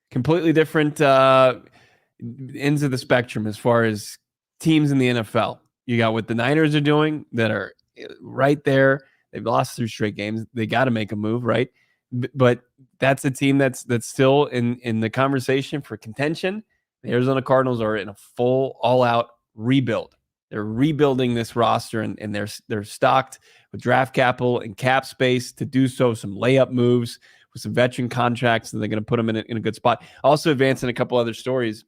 completely different ends of the spectrum as far as teams in the NFL. You got what the Niners are doing that are right there. They've lost 3 straight games. They got to make a move, right? But that's a team that's still in the conversation for contention. The Arizona Cardinals are in a full all-out rebuild. They're rebuilding this roster, and they're stocked with draft capital and cap space to do so. Some layup moves with some veteran contracts, and they're going to put them in a good spot. Also, advancing a couple other stories.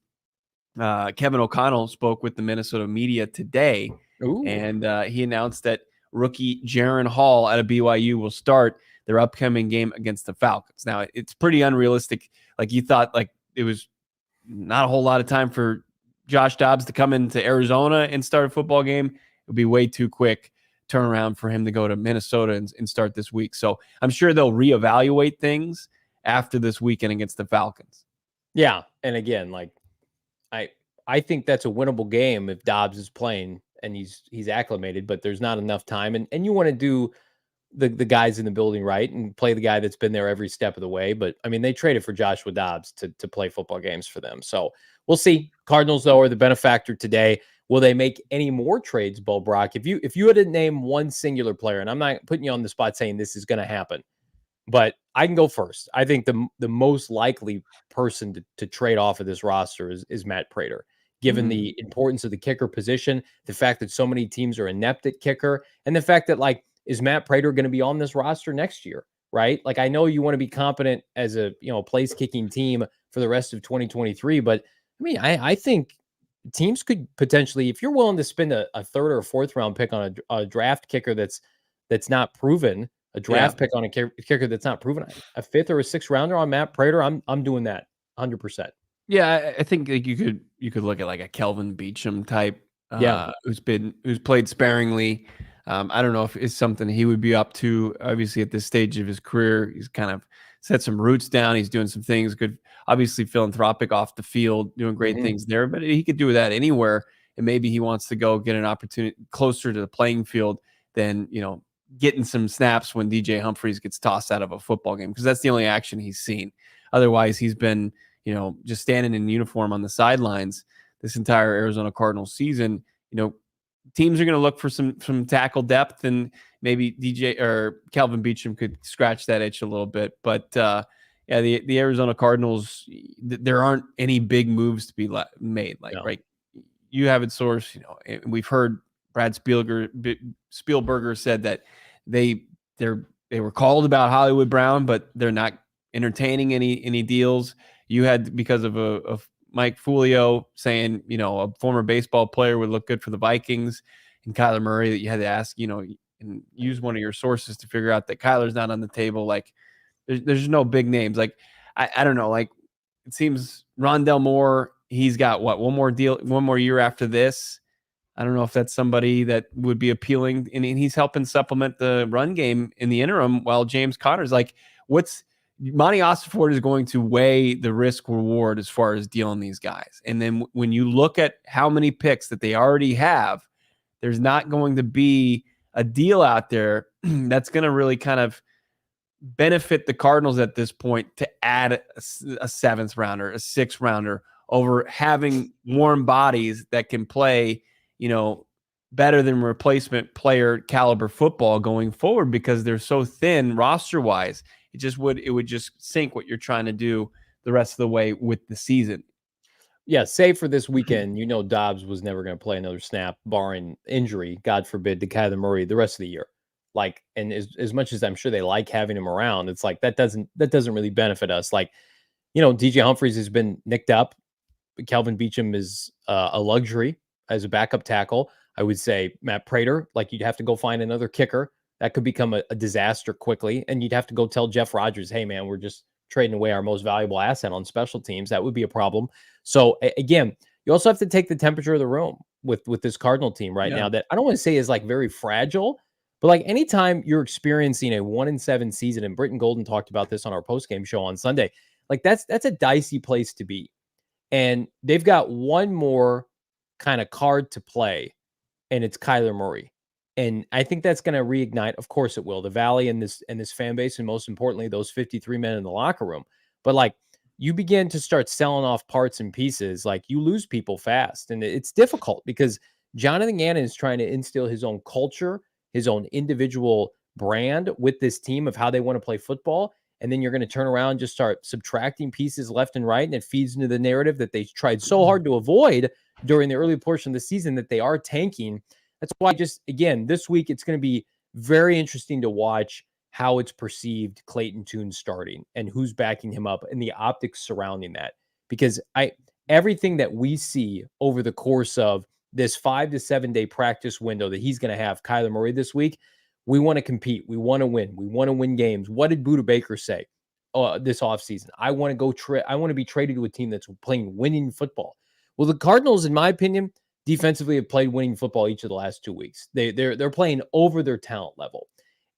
Kevin O'Connell spoke with the Minnesota media today, and he announced that rookie Jaron Hall out of BYU will start their upcoming game against the Falcons. Now, it's pretty unrealistic. Like, you thought, like, it was not a whole lot of time for Josh Dobbs to come into Arizona and start a football game. It would be way too quick turnaround for him to go to Minnesota and start this week. So I'm sure they'll reevaluate things after this weekend against the Falcons. Yeah. And again, like, I think that's a winnable game if Dobbs is playing and he's acclimated, but there's not enough time. And you want to do the guys in the building right and play the guy that's been there every step of the way. But I mean, they traded for Joshua Dobbs to play football games for them. So we'll see. Cardinals, though, are the benefactor today. Will they make any more trades, Bo Brock? If you had to name one singular player, and I'm not putting you on the spot saying this is going to happen, but I can go first. I think the most likely person to trade off of this roster is Matt Prater, given the importance of the kicker position, the fact that so many teams are inept at kicker, and the fact that, like, is Matt Prater going to be on this roster next year, right? Like, I know you want to be competent as a place kicking team for the rest of 2023, but I mean, I think teams could potentially, if you're willing to spend a third or fourth round pick on a draft kicker that's not proven, a draft pick on a kicker that's not proven, a fifth or a sixth rounder on Matt Prater, I'm doing that 100%. Yeah, I think like you could look at like a Kelvin Beachum type, who's played sparingly. I don't know if it's something he would be up to. Obviously, at this stage of his career, he's kind of set some roots down. He's doing some things good, obviously philanthropic off the field, doing great things there. But he could do that anywhere, and maybe he wants to go get an opportunity closer to the playing field than getting some snaps when DJ Humphries gets tossed out of a football game, because that's the only action he's seen. Otherwise, he's been just standing in uniform on the sidelines this entire Arizona Cardinals season. Teams are going to look for some tackle depth, and maybe DJ or Calvin Beachum could scratch that itch a little bit. But the Arizona Cardinals, there aren't any big moves to be made. Like, right, you have it sourced. We've heard Brad Spielberger said that they were called about Hollywood Brown, but they're not entertaining any deals. You had, because of Mike Fulio saying, a former baseball player would look good for the Vikings, and Kyler Murray, that you had to ask, and use one of your sources to figure out that Kyler's not on the table. Like, there's no big names. Like, I don't know. Like, it seems Rondell Moore, he's got one more year after this. I don't know if that's somebody that would be appealing, and he's helping supplement the run game in the interim while James Conner's like, Monty Ossenford is going to weigh the risk reward as far as dealing these guys. And then when you look at how many picks that they already have, there's not going to be a deal out there that's going to really kind of benefit the Cardinals at this point to add a seventh rounder, a sixth rounder, over having warm bodies that can play, better than replacement player caliber football going forward, because they're so thin roster wise. It would just sink what you're trying to do the rest of the way with the season. Yeah, save for this weekend, Dobbs was never going to play another snap, barring injury, God forbid, to Kyler Murray the rest of the year. Like, and as much as I'm sure they like having him around, it's like that doesn't really benefit us. Like, DJ Humphries has been nicked up. Kelvin Beachum is a luxury as a backup tackle. I would say Matt Prater, like, you'd have to go find another kicker. That could become a disaster quickly. And you'd have to go tell Jeff Rodgers, hey, man, we're just trading away our most valuable asset on special teams. That would be a problem. So, again, you also have to take the temperature of the room with this Cardinal team right now, that I don't want to say is like very fragile, but like anytime you're experiencing a 1-7 season, and Britton Golden talked about this on our postgame show on Sunday, like that's a dicey place to be. And they've got one more kind of card to play, and it's Kyler Murray. And I think that's going to reignite. Of course it will. The Valley and this fan base, and most importantly, those 53 men in the locker room. But like, you begin to start selling off parts and pieces, like you lose people fast. And it's difficult because Jonathan Gannon is trying to instill his own culture, his own individual brand with this team of how they want to play football. And then you're going to turn around and just start subtracting pieces left and right. And it feeds into the narrative that they tried so hard to avoid during the early portion of the season that they are tanking. That's why again, this week, it's going to be very interesting to watch how it's perceived Clayton Tune starting and who's backing him up and the optics surrounding that. Because everything that we see over the course of this 5 to 7 day practice window that he's going to have Kyler Murray this week, we want to compete. We want to win. We want to win games. What did Budda Baker say this offseason? I want to I want to be traded to a team that's playing winning football. Well, the Cardinals, in my opinion, defensively have played winning football each of the last 2 weeks. They're playing over their talent level.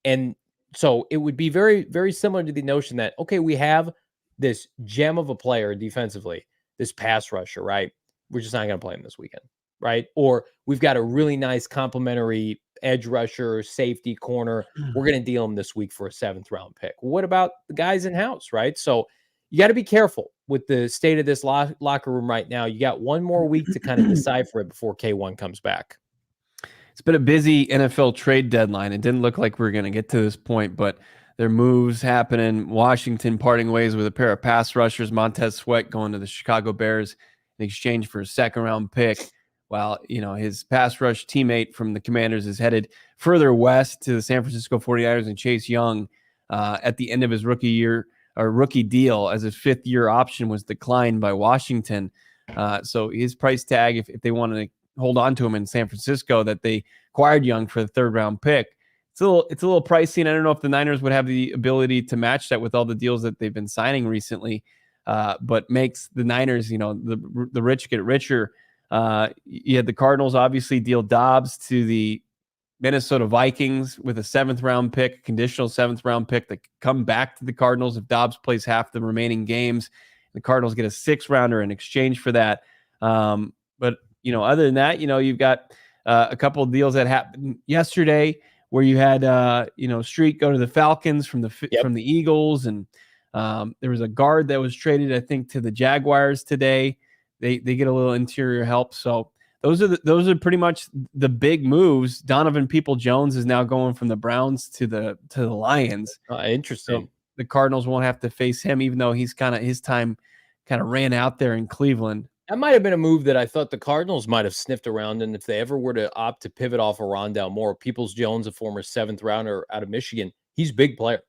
And so it would be very, very similar to the notion that, okay, we have this gem of a player defensively, this pass rusher, right? We're just not going to play him this weekend, right? Or we've got a really nice complementary edge rusher, safety, corner. We're going to deal him this week for a 7th round pick. What about the guys in house, right? So you got to be careful with the state of this locker room right now. You got 1 more week to kind of decipher it before K1 comes back. It's been a busy NFL trade deadline. It didn't look like we were going to get to this point, but there are moves happening. Washington parting ways with a pair of pass rushers. Montez Sweat going to the Chicago Bears in exchange for a 2nd round pick. While, his pass rush teammate from the Commanders is headed further west to the San Francisco 49ers, and Chase Young at the end of his rookie deal as his 5th year option was declined by Washington. So his price tag, if they wanted to hold on to him in San Francisco, that they acquired Young for the 3rd round pick. It's a little pricey, and I don't know if the Niners would have the ability to match that with all the deals that they've been signing recently, but makes the Niners, the rich get richer. You had the Cardinals obviously deal Dobbs to the Minnesota Vikings with a 7th round pick, conditional 7th round pick that could come back to the Cardinals if Dobbs plays half the remaining games. The Cardinals get a 6th rounder in exchange for that. But other than that, you've got a couple of deals that happened yesterday where you had, Street go to the Falcons from the Eagles. And there was a guard that was traded, I think, to the Jaguars today. They get a little interior help. So those are pretty much the big moves. Donovan Peoples-Jones is now going from the Browns to the Lions. Interesting. So the Cardinals won't have to face him, even though his time kind of ran out there in Cleveland. That might have been a move that I thought the Cardinals might have sniffed around. And if they ever were to opt to pivot off of Rondale Moore, Peoples-Jones, a former 7th rounder out of Michigan, he's a big player.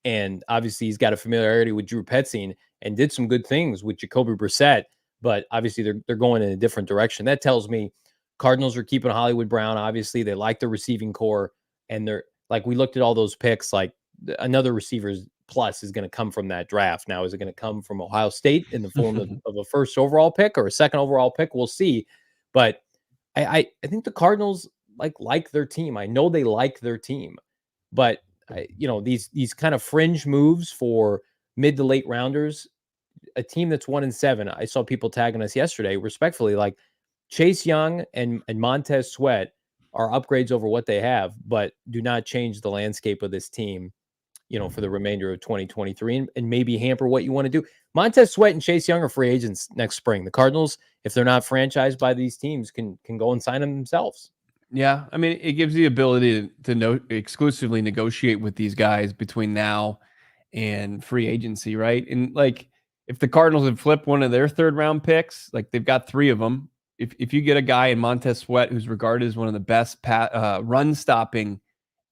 And obviously he's got a familiarity with Drew Petzing and did some good things with Jacoby Brissett. But obviously they're going in a different direction. That tells me Cardinals are keeping Hollywood Brown. Obviously they like the receiving core, and they're like, we looked at all those picks, like another receiver's plus is going to come from that draft. Now, is it going to come from Ohio State in the form of a 1st overall pick or a 2nd overall pick? We'll see. But I think the Cardinals like their team. I know they like their team, but these kind of fringe moves for mid to late rounders, a team that's 1-7. I saw people tagging us yesterday, respectfully, like Chase Young and Montez Sweat are upgrades over what they have, but do not change the landscape of this team, for the remainder of 2023 and maybe hamper what you want to do. Montez Sweat and Chase Young are free agents next spring. The Cardinals, if they're not franchised by these teams, can go and sign them themselves. Yeah, I mean, it gives you the ability to exclusively negotiate with these guys between now and free agency, right? And if the Cardinals had flipped one of their 3rd round picks, they've got 3 of them. If you get a guy in Montez Sweat who's regarded as one of the best run stopping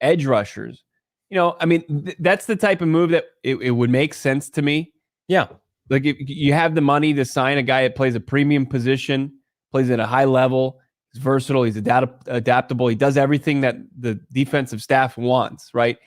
edge rushers, that's the type of move that it would make sense to me. Yeah. If you have the money to sign a guy that plays a premium position, plays at a high level, he's versatile, he's adaptable, he does everything that the defensive staff wants, right?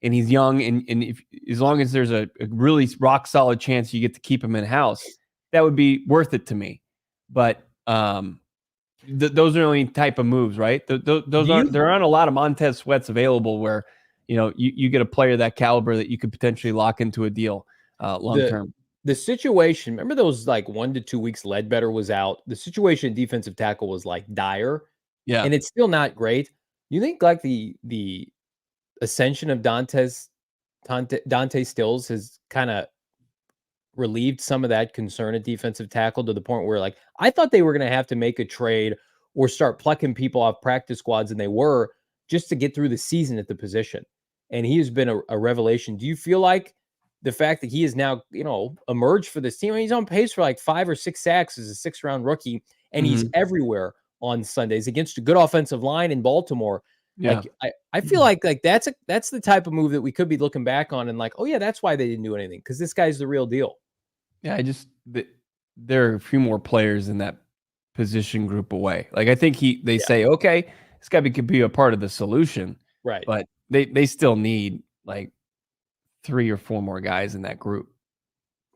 And he's young, and as long as there's a really rock solid chance you get to keep him in house, that would be worth it to me. But those are the only type of moves, right? There aren't a lot of Montez Sweats available where you get a player that caliber that you could potentially lock into a deal long term. The situation, remember those 1 to 2 weeks Ledbetter was out? The situation at defensive tackle was dire. Yeah. And it's still not great. You think the ascension of Dante Stills has kind of relieved some of that concern at defensive tackle to the point where I thought they were going to have to make a trade or start plucking people off practice squads, and they were, just to get through the season at the position. And he has been a revelation. Do you feel like the fact that he is now, emerged for this team, he's on pace for 5 or 6 sacks as a 6th round rookie, and he's everywhere on Sundays against a good offensive line in Baltimore. Yeah. Like I feel like that's the type of move that we could be looking back on and like, oh yeah, that's why they didn't do anything, because this guy's the real deal. Yeah, there are a few more players in that position group away. Like I think they say, okay, this guy could be a part of the solution, right? But they still need like 3 or 4 more guys in that group.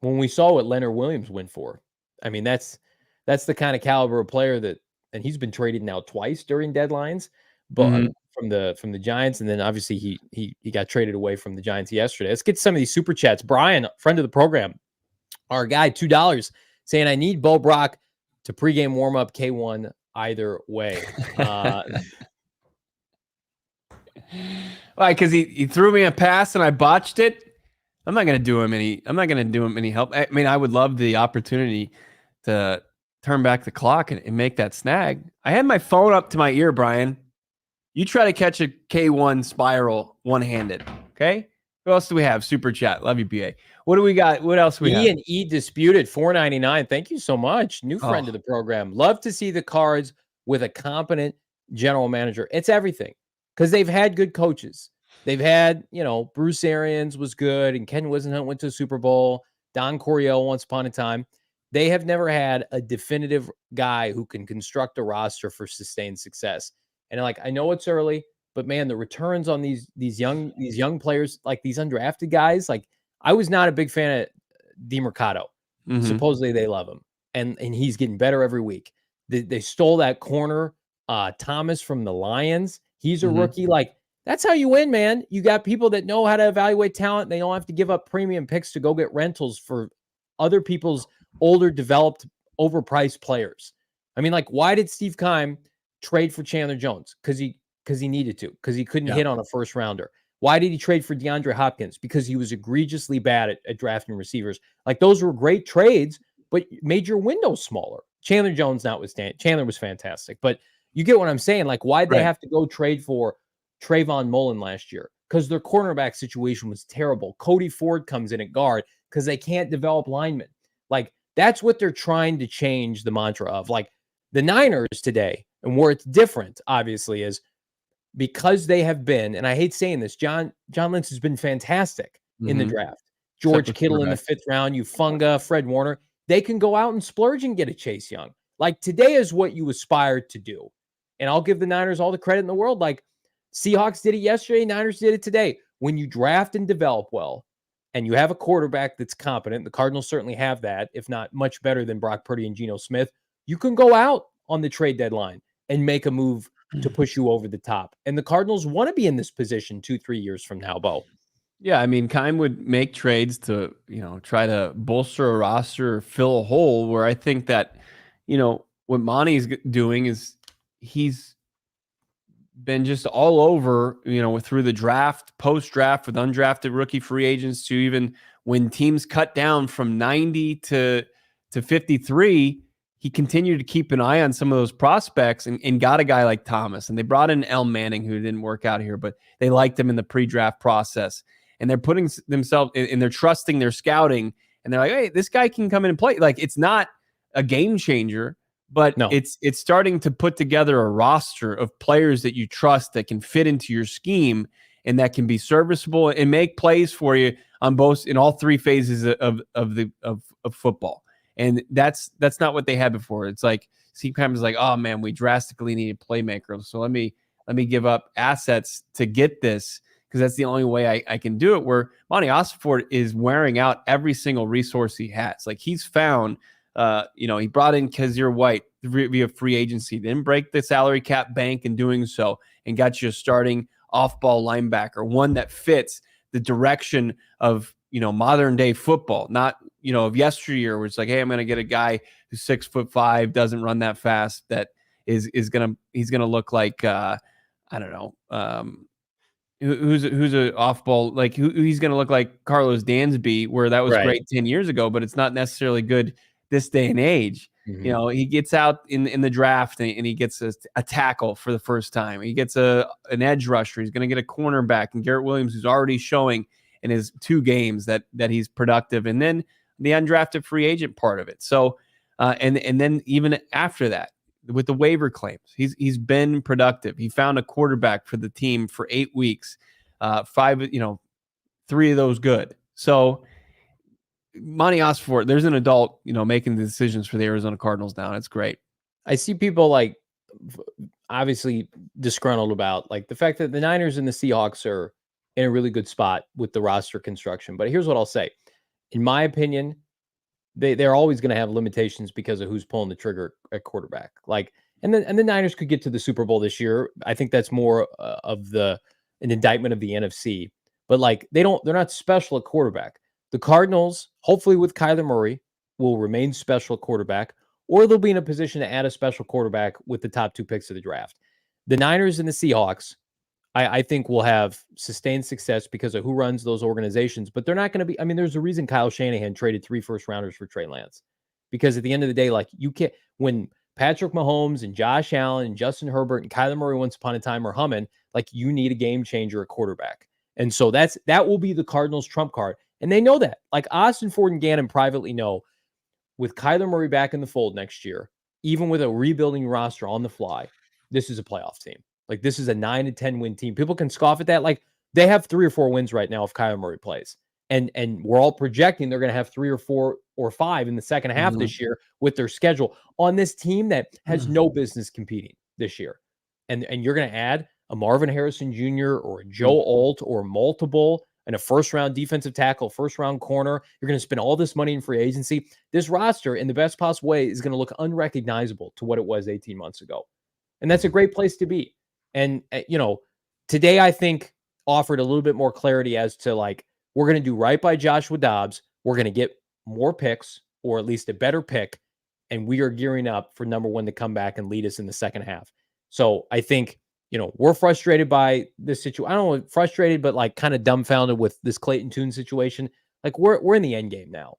When we saw what Leonard Williams went for, I mean that's the kind of caliber of player that, and he's been traded now twice during deadlines, but from the Giants, and then obviously he got traded away from the Giants yesterday. Let's get to some of these super chats. Brian, friend of the program, our guy, $2, saying I need Bo Brock to pregame warm up K1 either way. Why? Because he threw me a pass and I botched it. I'm not going to do him any help. I mean, I would love the opportunity to turn back the clock and make that snag. I had my phone up to my ear, Brian. You try to catch a K1 spiral one-handed, okay? Who else do we have? Super chat. Love you, BA. What do we got? What else we have? E and E Disputed, $4.99. Thank you so much. New friend of the program. Love to see the Cards with a competent general manager. It's everything, because they've had good coaches. They've had, Bruce Arians was good, and Ken Whisenhunt went to the Super Bowl. Don Coryell once upon a time. They have never had a definitive guy who can construct a roster for sustained success. And I know it's early, but man, the returns on these young players, like these undrafted guys, like I was not a big fan of DeMercado. Supposedly they love him, and he's getting better every week. They stole that corner, Thomas from the Lions. He's a rookie. Like, that's how you win, man. You got people that know how to evaluate talent. They don't have to give up premium picks to go get rentals for other people's older, developed, overpriced players. I mean, like, why did Steve Keim trade for Chandler Jones? Because he needed to, because he couldn't hit on a first rounder. Why did he trade for DeAndre Hopkins? Because he was egregiously bad at drafting receivers. Like, those were great trades, but made your window smaller. Chandler Jones notwithstanding. Chandler was fantastic. But you get what I'm saying? Like, why'd they have to go trade for Trayvon Mullen last year? Because their cornerback situation was terrible. Cody Ford comes in at guard because they can't develop linemen. Like, that's what they're trying to change the mantra of. Like, the Niners today, and where it's different, obviously, is because they have been, and I hate saying this, John Lynch has been fantastic in the draft. George Kittle in the 5th round, Ufunga, Fred Warner. They can go out and splurge and get a Chase Young. Like, today is what you aspire to do. And I'll give the Niners all the credit in the world. Like, Seahawks did it yesterday, Niners did it today. When you draft and develop well, and you have a quarterback that's competent, the Cardinals certainly have that, if not much better than Brock Purdy and Geno Smith, you can go out on the trade deadline and make a move to push you over the top. And the Cardinals want to be in this position 2-3 years from now, Bo. Yeah, I mean, Keim would make trades to, try to bolster a roster or fill a hole, where I think that, what Monty's doing is he's been just all over, through the draft, post-draft, with undrafted rookie free agents, to even when teams cut down from 90 to 53, he continued to keep an eye on some of those prospects and got a guy like Thomas. And they brought in El Manning, who didn't work out here, but they liked him in the pre-draft process. And they're putting themselves and they're trusting their scouting. And they're like, hey, this guy can come in and play. Like, it's not a game changer, but it's starting to put together a roster of players that you trust, that can fit into your scheme and that can be serviceable and make plays for you in all 3 phases of football. And that's not what they had before. It's like Steve Keim is like, oh man, we drastically need a playmaker. So let me give up assets to get this, because that's the only way I can do it. Where Monty Ossenfort is wearing out every single resource he has. Like, he's found, he brought in Kazir White via free agency, didn't break the salary cap bank in doing so, and got you a starting off-ball linebacker, one that fits the direction of, modern day football, not, of yesteryear, where it's like, hey, I'm going to get a guy who's 6'5", doesn't run that fast, that he's going to look like, I don't know, who's a off ball, like he's going to look like Carlos Dansby, where that was great 10 years ago, but it's not necessarily good this day and age. He gets out in the draft and he gets a tackle for the first time. He gets an edge rusher. He's going to get a cornerback, and Garrett Williams, who's already showing in his 2 games that he's productive. And then the undrafted free agent part of it. So And then even after that, with the waiver claims, he's been productive. He found a quarterback for the team for 8 weeks, 5, 3 of those good. So Monty Osfort, there's an adult, making the decisions for the Arizona Cardinals now. And it's great. I see people obviously disgruntled about the fact that the Niners and the Seahawks are in a really good spot with the roster construction. But here's what I'll say. In my opinion, they're always going to have limitations because of who's pulling the trigger at quarterback. And the Niners could get to the Super Bowl this year. I think that's more of an indictment of the NFC. But they're not special at quarterback. The Cardinals, hopefully with Kyler Murray, will remain special at quarterback, or they'll be in a position to add a special quarterback with the top 2 picks of the draft. The Niners and the Seahawks, I think, will have sustained success because of who runs those organizations, but they're not going to be. I mean, there's a reason Kyle Shanahan traded 3 first-rounders for Trey Lance, because at the end of the day, you can't, when Patrick Mahomes and Josh Allen and Justin Herbert and Kyler Murray once upon a time are humming, you need a game changer at quarterback. And so that will be the Cardinals' trump card. And they know that. Austin Ford and Gannon privately know, with Kyler Murray back in the fold next year, even with a rebuilding roster on the fly, this is a playoff team. This is a 9 to 10 win team. People can scoff at that. They have 3 or 4 wins right now if Kyler Murray plays. And we're all projecting they're going to have 3 or 4 or 5 in the second half this year with their schedule on this team that has no business competing this year. And you're going to add a Marvin Harrison Jr. or a Joe Alt or multiple and a first-round defensive tackle, first-round corner. You're going to spend all this money in free agency. This roster, in the best possible way, is going to look unrecognizable to what it was 18 months ago. And that's a great place to be. And, today I think offered a little bit more clarity as to we're going to do right by Joshua Dobbs. We're going to get more picks, or at least a better pick. And we are gearing up for number 1 to come back and lead us in the second half. So I think, we're frustrated by this situation. I don't know, frustrated, but kind of dumbfounded with this Clayton Tune situation. We're in the end game now.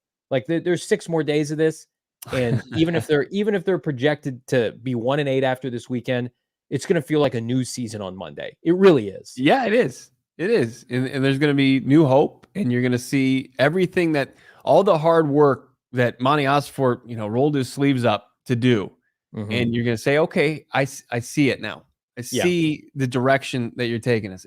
There's 6 more days of this. And even if they're projected to be 1-8 after this weekend, it's going to feel like a new season on Monday. It really is. Yeah, it is. It is. And there's going to be new hope, and you're going to see everything all the hard work that Monty Osfort, rolled his sleeves up to do. Mm-hmm. And you're going to say, okay, I see it now. I see the direction that you're taking us.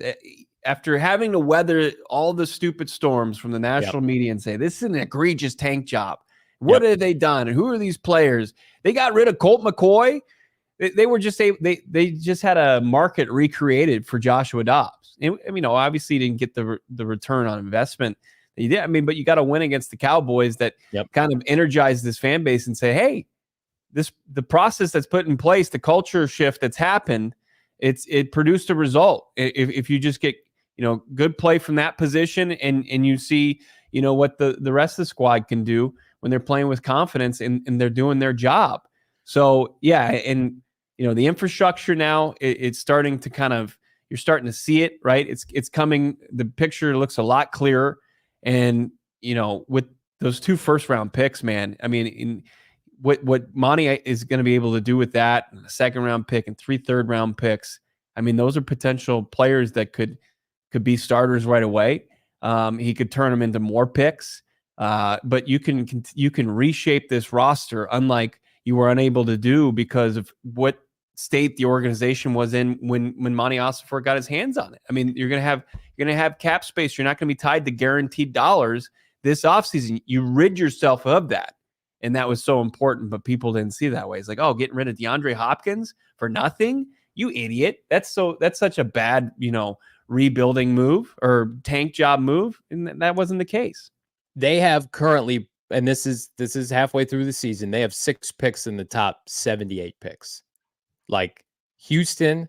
After having to weather all the stupid storms from the national media and say, this is an egregious tank job. What have they done? And who are these players? They got rid of Colt McCoy. They were just they just had a market recreated for Joshua Dobbs. And, obviously didn't get the return on investment that you did. I mean, but you got to win against the Cowboys that kind of energize this fan base and say, hey, the process that's put in place, the culture shift that's happened, it produced a result. If you just get, good play from that position and you see, what the rest of the squad can do when they're playing with confidence and they're doing their job. So, and, the infrastructure now, it's starting to you're starting to see it, right? It's coming. The picture looks a lot clearer. And, with those 2 first-round picks, man, I mean, what Monty is going to be able to do with that, and a 2nd-round pick and 3 third-round picks, I mean, those are potential players that could be starters right away. He could turn them into more picks, but you can reshape this roster unlike you were unable to do because of what state the organization was in when Monty Osfort got his hands on it. I mean, you're gonna have cap space. You're not going to be tied to guaranteed dollars this offseason. You rid yourself of that. And that was so important, but people didn't see it that way. It's getting rid of DeAndre Hopkins for nothing? You idiot. That's such a bad, rebuilding move or tank job move. And that wasn't the case. They have currently, and this is halfway through the season, they have 6 picks in the top 78 picks. Houston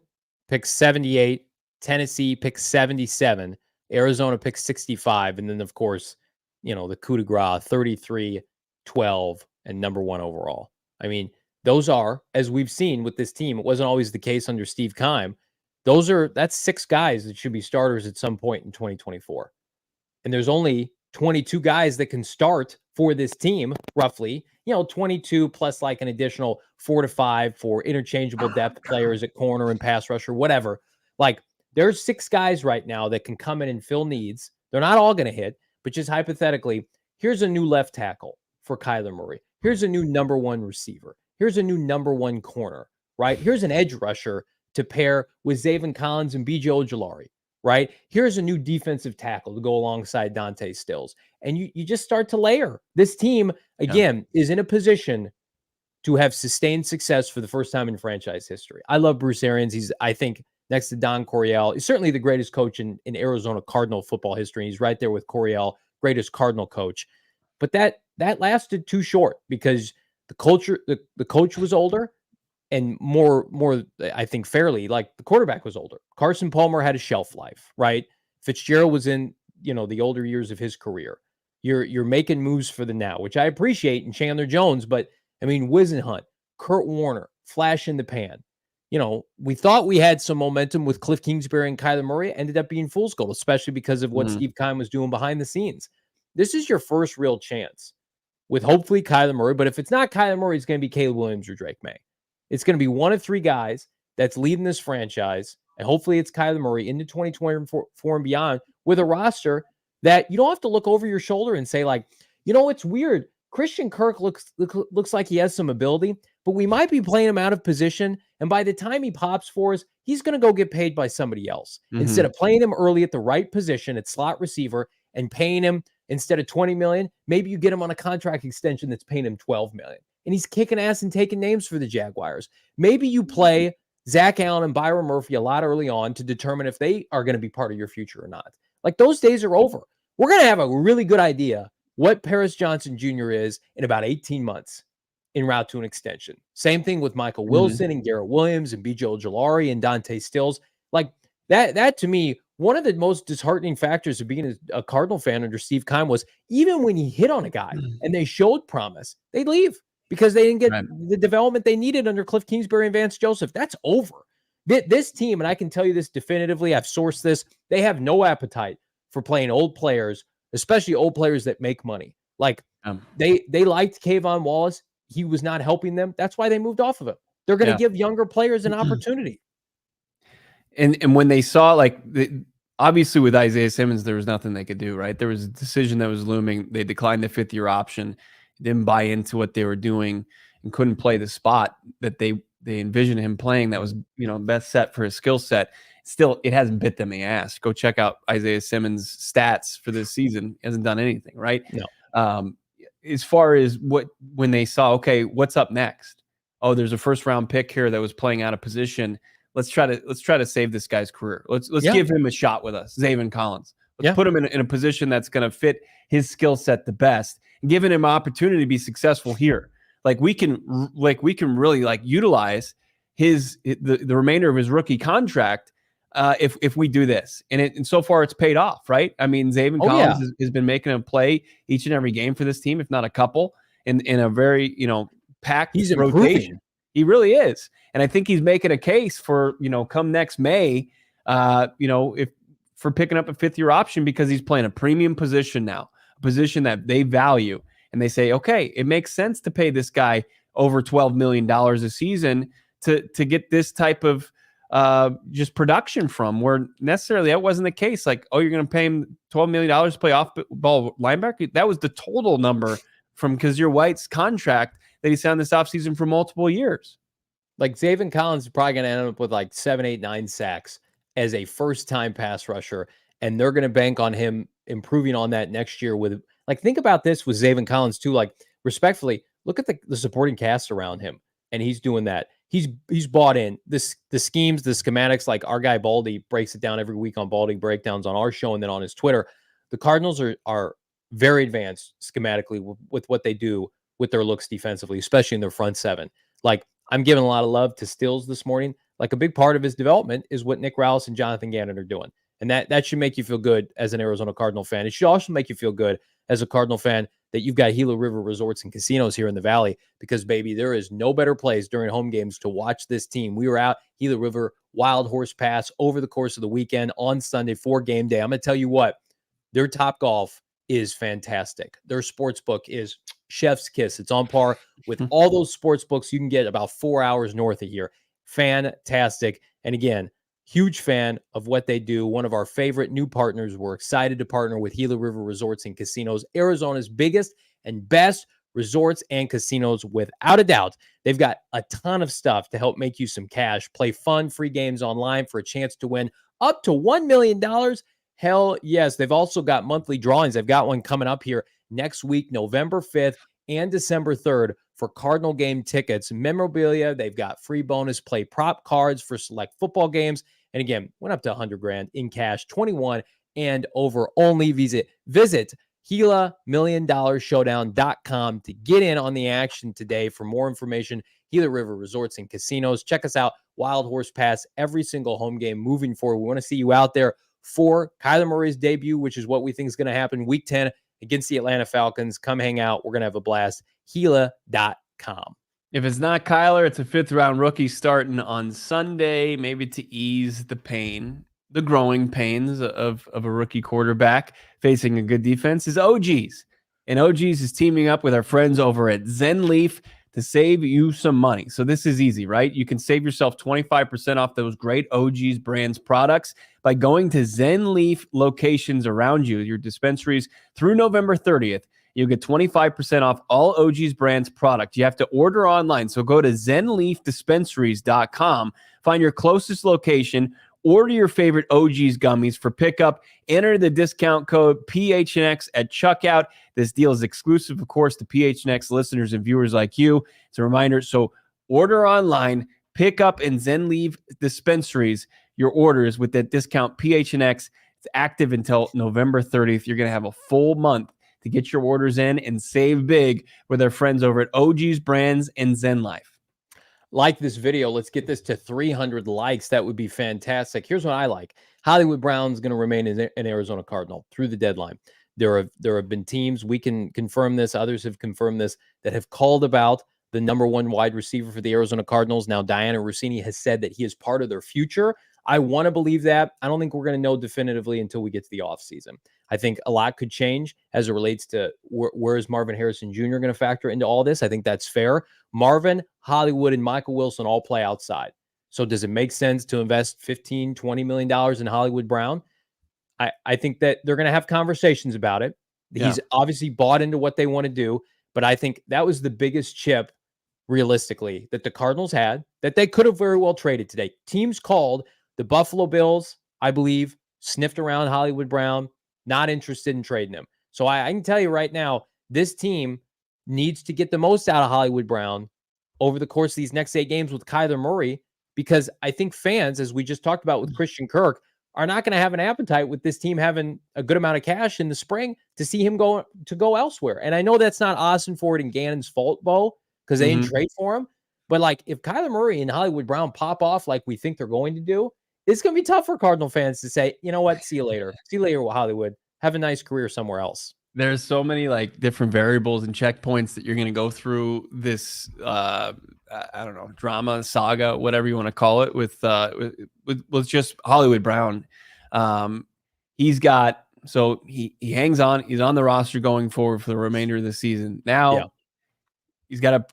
picks 78, Tennessee picks 77, Arizona picks 65, and then, of course, the coup de grace, 33, 12, and number 1 overall. I mean, those are, as we've seen with this team, it wasn't always the case under Steve Keim. That's 6 guys that should be starters at some point in 2024. And there's only 22 guys that can start for this team, roughly, 22 plus an additional 4 to 5 for interchangeable depth players at corner and pass rusher, whatever. There's 6 guys right now that can come in and fill needs. They're not all going to hit, but just hypothetically, here's a new left tackle for Kyler Murray. Here's a new number one receiver. Here's a new number one corner, right? Here's an edge rusher to pair with Zaven Collins and BJ Ojulari, right? Here's a new defensive tackle to go alongside Dante Stills. And you just start to layer. This team, again, is in a position to have sustained success for the first time in franchise history. I love Bruce Arians. He's, I think, next to Don Coryell, he's certainly the greatest coach in Arizona Cardinal football history. He's right there with Coryell, greatest Cardinal coach. But that lasted too short because the coach was older, and more, I think, fairly, like the quarterback was older. Carson Palmer had a shelf life, right? Fitzgerald was in, the older years of his career. You're making moves for the now, which I appreciate, and Chandler Jones, but I mean, Wisenhunt, Kurt Warner, flash in the pan. We thought we had some momentum with Cliff Kingsbury and Kyler Murray. It ended up being fool's gold, especially because of what Steve Keim was doing behind the scenes. This is your first real chance with hopefully Kyler Murray. But if it's not Kyler Murray, it's going to be Caleb Williams or Drake May. It's going to be one of three guys that's leading this franchise. And hopefully it's Kyler Murray into 2024 and beyond with a roster that you don't have to look over your shoulder and say, like, it's weird. Christian Kirk looks like he has some ability, but we might be playing him out of position. And by the time he pops for us, he's going to go get paid by somebody else. Instead of playing him early at the right position at slot receiver and paying him instead of $20 million, maybe you get him on a contract extension that's paying him $12 million. And he's kicking ass and taking names for the Jaguars. Maybe you play Zach Allen and Byron Murphy a lot early on to determine if they are going to be part of your future or not. Like, those days are over. We're going to have a really good idea what Paris Johnson Jr. is in about 18 months en route to an extension. Same thing with Michael Wilson and Garrett Williams and BJ Ojulari and Dante Stills. Like, that to me, one of the most disheartening factors of being a Cardinal fan under Steve Keim was even when he hit on a guy and they showed promise, they'd leave because they didn't get the development they needed under Cliff Kingsbury and Vance Joseph. That's over. This team, and I can tell you this definitively, I've sourced this, they have no appetite for playing old players, especially old players that make money. Like, they liked Kayvon Wallace. He was not helping them. That's why they moved off of him. They're going to give younger players an opportunity. And when they saw, obviously with Isaiah Simmons, there was nothing they could do, right? There was a decision that was looming. They declined the fifth-year option, didn't buy into what they were doing, and couldn't play the spot that they envisioned him playing that was, best set for his skill set. Still, it hasn't bit them in the ass. Go check out Isaiah Simmons' stats for this season. He hasn't done anything, right? No. As far as when they saw, okay, what's up next? Oh, there's a first-round pick here that was playing out of position. Let's try to save this guy's career. Let's give him a shot with us, Zaven Collins. Let's put him in a position that's going to fit his skill set the best, and giving him an opportunity to be successful here. We can really utilize the remainder of his rookie contract if we do this. And so far it's paid off, right? I mean, Zaven Collins has been making a play each and every game for this team, if not a couple, in a very, packed rotation. Improving. He really is. And I think he's making a case for, come next May, if for picking up a fifth-year option because he's playing a premium position now, a position that they value. And they say, okay, it makes sense to pay this guy over $12 million a season to get this type of just production from, where necessarily that wasn't the case. Like, oh, you're going to pay him $12 million to play off-ball linebacker? That was the total number from Kazir White's contract that he signed this offseason for multiple years. Like, Zaven Collins is probably going to end up with 7, 8, 9 sacks as a first-time pass rusher, and they're going to bank on him improving on that next year with, think about this with Zaven Collins too. Respectfully, look at the supporting cast around him, and he's doing that. He's bought in the schemes, the schematics. Like, our guy Baldy breaks it down every week on Baldy Breakdowns on our show and then on his Twitter. The Cardinals are very advanced schematically with what they do with their looks defensively, especially in their front seven. I'm giving a lot of love to Stills this morning. A big part of his development is what Nick Rallis and Jonathan Gannon are doing. And that should make you feel good as an Arizona Cardinal fan. It should also make you feel good as a Cardinal fan that you've got Gila River Resorts and Casinos here in the Valley, because, baby, there is no better place during home games to watch this team. We were out Gila River Wild Horse Pass over the course of the weekend on Sunday for game day. I'm going to tell you what, their Top Golf is fantastic. Their sports book is chef's kiss. It's on par with all those sports books you can get about 4 hours north of here. Fantastic. And again, huge fan of what they do. One of our favorite new partners. We're excited to partner with Gila River Resorts and Casinos, Arizona's biggest and best Resorts and Casinos. Without a doubt, they've got a ton of stuff to help make you some cash. Play fun, free games online for a chance to win up to $1 million. Hell yes. They've also got monthly drawings. They've got one coming up here next week, November 5th and December 3rd for Cardinal game tickets, memorabilia. They've got free bonus play prop cards for select football games. And again, went up to 100 grand in cash, 21 and over only. Visit GilaMillionDollarShowdown.com to get in on the action today. For more information, Gila River Resorts and Casinos. Check us out, Wild Horse Pass, every single home game moving forward. We want to see you out there for Kyler Murray's debut, which is what we think is going to happen week 10 against the Atlanta Falcons. Come hang out. We're going to have a blast. Gila.com. If it's not Kyler, it's a 5th-round rookie starting on Sunday, maybe to ease the pain, the growing pains of a rookie quarterback facing a good defense is OGs. And OGs is teaming up with our friends over at ZenLeaf to save you some money. So this is easy, right? You can save yourself 25% off those great OGs brands products by going to ZenLeaf locations around you, your dispensaries, through November 30th. You'll get 25% off all OG's brands product. You have to order online. So go to ZenLeafDispensaries.com, find your closest location, order your favorite OG's gummies for pickup, enter the discount code PHNX at checkout. This deal is exclusive, of course, to PHNX listeners and viewers like you. It's a reminder. So order online, pick up in ZenLeaf Dispensaries your orders with that discount PHNX. It's active until November 30th. You're going to have a full month to get your orders in and save big with our friends over at OG's Brands and ZenLife. Like this video, let's get this to 300 likes. That would be fantastic. Here's what I like. Hollywood Brown's going to remain an Arizona Cardinal through the deadline. There have been teams, we can confirm this, others have confirmed this, that have called about the number one wide receiver for the Arizona Cardinals. Now, Diana Rossini has said that he is part of their future. I want to believe that. I don't think we're going to know definitively until we get to the offseason. I think a lot could change as it relates to where is Marvin Harrison Jr. going to factor into all this. I think that's fair. Marvin, Hollywood, and Michael Wilson all play outside. So does it make sense to invest $15, $20 million in Hollywood Brown? I think that they're going to have conversations about it. Yeah. He's obviously bought into what they want to do, but I think that was the biggest chip, realistically, that the Cardinals had that they could have very well traded today. Teams called. The Buffalo Bills, I believe, sniffed around Hollywood Brown, not interested in trading him. So I can tell you right now, this team needs to get the most out of Hollywood Brown over the course of these next 8 games with Kyler Murray, because I think fans, as we just talked about with Christian Kirk, are not going to have an appetite with this team having a good amount of cash in the spring to see him go elsewhere. And I know that's not Austin Ford and Gannon's fault, Bo, because they didn't trade for him. But like, if Kyler Murray and Hollywood Brown pop off like we think they're going to do, it's going to be tough for Cardinal fans to say, you know what, see you later. See you later, Hollywood. Have a nice career somewhere else. There's so many like different variables and checkpoints that you're going to go through this, I don't know, drama, saga, whatever you want to call it, with just Hollywood Brown. He hangs on. He's on the roster going forward for the remainder of the season. Now he's got to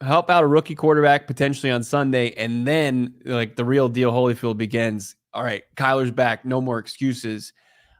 help out a rookie quarterback potentially on Sunday, and then like the real deal Holyfield begins. All right, Kyler's back, no more excuses,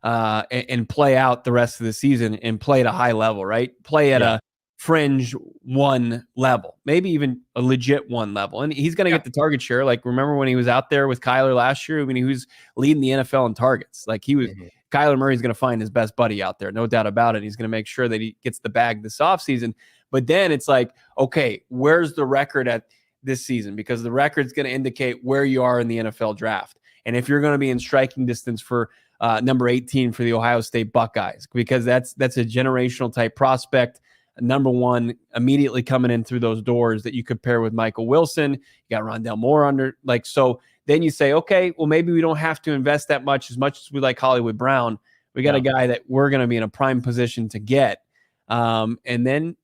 and play out the rest of the season and play at a high level, right? Play at a fringe 1 level, maybe even a legit 1 level. And he's going to get the target share. Like, remember when he was out there with Kyler last year? I mean, he was leading the NFL in targets. Like, he was Kyler Murray's going to find his best buddy out there, no doubt about it. He's going to make sure that he gets the bag this offseason. But then it's like, okay, where's the record at this season? Because the record's going to indicate where you are in the NFL draft. And if you're going to be in striking distance for number 18 for the Ohio State Buckeyes, because that's a generational type prospect, number 1 immediately coming in through those doors that you could pair with Michael Wilson. You got Rondell Moore under, like, so then you say, okay, well, maybe we don't have to invest that much as we like Hollywood Brown. We got a guy that we're going to be in a prime position to get. And then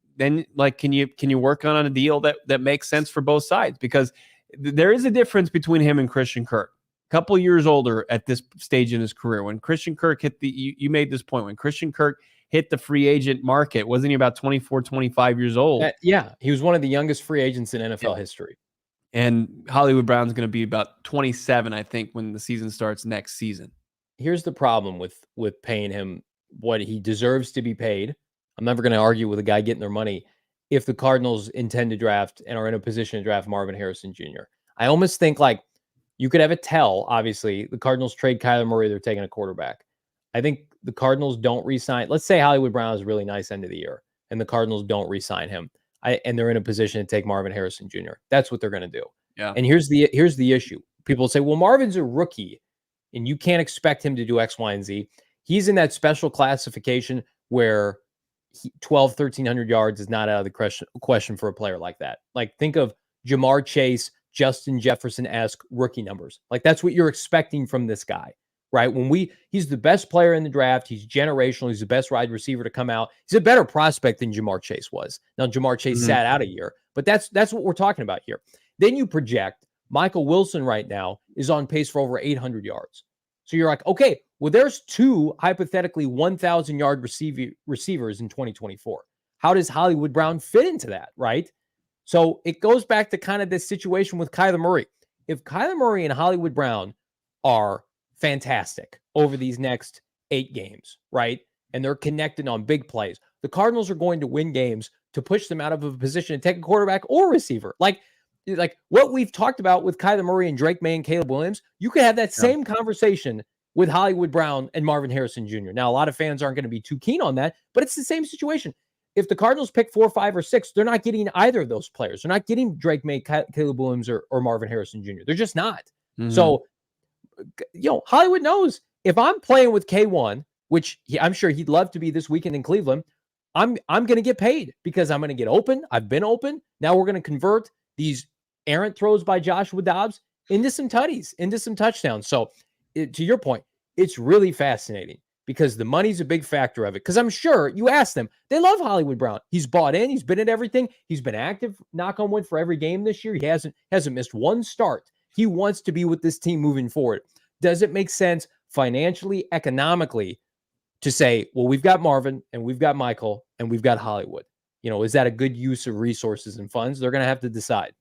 like, can you work on a deal that makes sense for both sides? Because there is a difference between him and Christian Kirk. A couple years older at this stage in his career. When Christian Kirk hit you made this point, when Christian Kirk hit the free agent market, wasn't he about 24, 25 years old? He was one of the youngest free agents in NFL history. And Hollywood Brown's going to be about 27, I think, when the season starts next season. Here's the problem with paying him what he deserves to be paid. I'm never going to argue with a guy getting their money if the Cardinals intend to draft and are in a position to draft Marvin Harrison Jr. I almost think like you could have a tell. Obviously, the Cardinals trade Kyler Murray. They're taking a quarterback. I think the Cardinals don't re-sign. Let's say Hollywood Brown has a really nice end of the year, and the Cardinals don't re-sign him. And they're in a position to take Marvin Harrison Jr. That's what they're going to do. Yeah. And here's the issue. People say, well, Marvin's a rookie, and you can't expect him to do X, Y, and Z. He's in that special classification where 1,300 yards is not out of the question for a player like that. Like, think of Jamar Chase, Justin Jefferson-esque rookie numbers. Like, that's what you're expecting from this guy, right? He's the best player in the draft. He's generational. He's the best wide receiver to come out. He's a better prospect than Jamar Chase was. Now, Jamar Chase sat out a year, but that's what we're talking about here. Then you project Michael Wilson right now is on pace for over 800 yards. So you're like, okay, well, there's two hypothetically 1,000-yard receivers in 2024. How does Hollywood Brown fit into that, right? So it goes back to kind of this situation with Kyler Murray. If Kyler Murray and Hollywood Brown are fantastic over these next 8 games, right, and they're connected on big plays, the Cardinals are going to win games to push them out of a position to take a quarterback or receiver. Like what we've talked about with Kyler Murray and Drake May and Caleb Williams, you could have that same conversation with Hollywood Brown and Marvin Harrison Jr. Now, a lot of fans aren't going to be too keen on that, but it's the same situation. If the Cardinals pick 4, 5, or 6, they're not getting either of those players. They're not getting Drake May, Caleb Williams, or Marvin Harrison Jr. They're just not. Mm-hmm. So, Hollywood knows if I'm playing with K1, which I'm sure he'd love to be this weekend in Cleveland, I'm going to get paid because I'm going to get open. I've been open. Now we're going to convert these errant throws by Joshua Dobbs into some tutties, into some touchdowns. So, to your point, it's really fascinating because the money's a big factor of it. Because I'm sure you ask them, they love Hollywood Brown. He's bought in. He's been at everything. He's been active, knock on wood, for every game this year. He hasn't missed one start. He wants to be with this team moving forward. Does it make sense financially, economically, to say, well, we've got Marvin and we've got Michael and we've got Hollywood? Is that a good use of resources and funds? They're going to have to decide.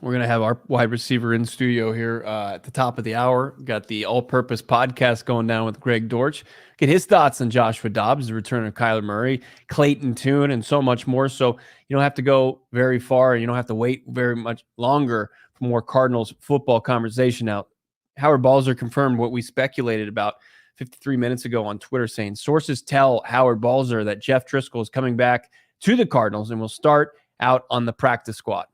We're going to have our wide receiver in studio here at the top of the hour. Got the all-purpose podcast going down with Greg Dortch. Get his thoughts on Joshua Dobbs, the return of Kyler Murray, Clayton Tune, and so much more. So you don't have to go very far. You don't have to wait very much longer for more Cardinals football conversation. Now, Howard Balzer confirmed what we speculated about 53 minutes ago on Twitter, saying sources tell Howard Balzer that Jeff Driskel is coming back to the Cardinals and will start out on the practice squad.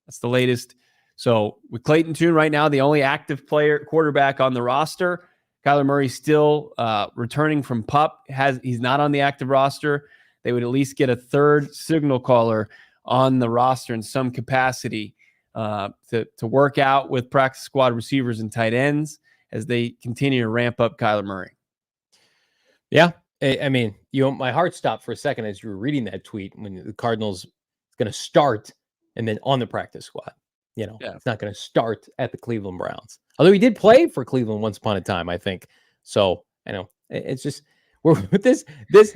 That's the latest. So with Clayton Tune right now, the only active quarterback on the roster, Kyler Murray still returning from PUP. He's not on the active roster. They would at least get a third signal caller on the roster in some capacity to work out with practice squad receivers and tight ends as they continue to ramp up Kyler Murray. Yeah. I mean, my heart stopped for a second as you were reading that tweet when the Cardinals is going to start and then on the practice squad. It's not going to start at the Cleveland Browns. Although he did play for Cleveland once upon a time, I think. So, I know it's just, we're with this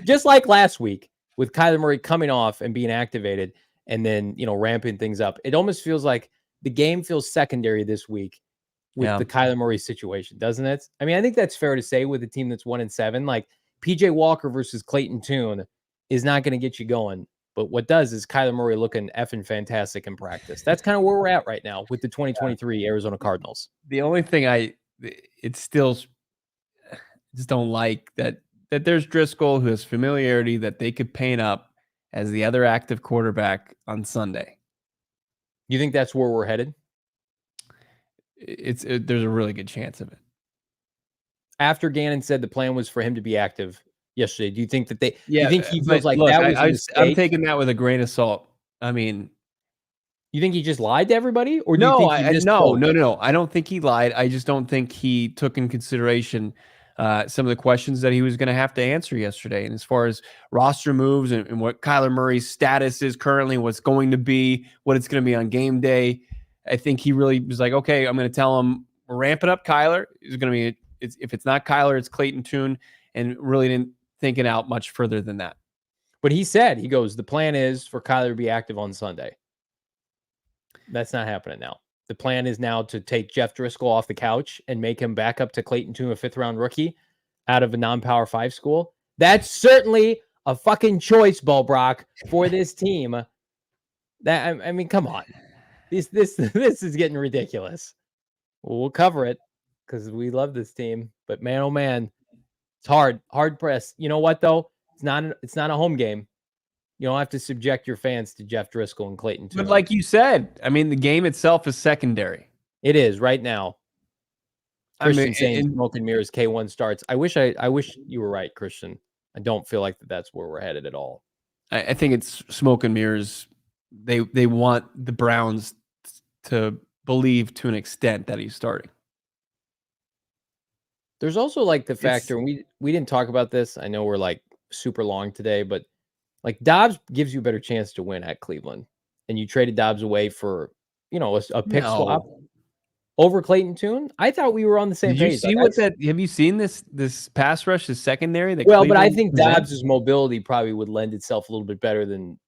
just like last week with Kyler Murray coming off and being activated and then, ramping things up. It almost feels like the game feels secondary this week with the Kyler Murray situation, doesn't it? I mean, I think that's fair to say with a team that's 1-7, like PJ Walker versus Clayton Tune is not going to get you going. But what does is Kyler Murray looking effing fantastic in practice. That's kind of where we're at right now with the 2023 Arizona Cardinals. The only thing it's still just don't like that there's Driskel, who has familiarity that they could paint up as the other active quarterback on Sunday. You think that's where we're headed? There's a really good chance of it. After Gannon said the plan was for him to be active yesterday, do you think that do you think he feels like that was a mistake? I'm taking that with a grain of salt. I mean, you think he just lied to everybody, or do you think he just no? I don't think he lied. I just don't think he took in consideration some of the questions that he was going to have to answer yesterday. And as far as roster moves and what Kyler Murray's status is currently, what's going to be, what it's going to be on game day, I think he really was like, okay, I'm going to tell him we're ramping up Kyler. It's going to be if it's not Kyler, it's Clayton Tune, and really didn't think it out much further than that. But he goes, the plan is for Kyler to be active on Sunday. That's not happening now. The plan is now to take Jeff Driskel off the couch and make him back up to Clayton Tune, a 5th-round rookie out of a non-Power 5 school. That's certainly a fucking choice, Brock, for this team. That I mean, come on. This is getting ridiculous. We'll cover it because we love this team. But man, oh man, it's hard press. You know what though? It's not a home game. You don't have to subject your fans to Jeff Driskel and Clayton Tune. But like you said, I mean, the game itself is secondary. It is right now. Christian saying and smoke and mirrors K1 starts. I wish you were right, Christian. I don't feel like that's where we're headed at all. I think it's smoke and mirrors. They want the Browns to believe to an extent that he's starting. There's also like the factor, and we didn't talk about this. I know we're like super long today, but like Dobbs gives you a better chance to win at Cleveland, and you traded Dobbs away for a pick swap over Clayton Tune. I thought we were on the same page. Have you seen this pass rush, the secondary? But I think Dobbs' mobility probably would lend itself a little bit better than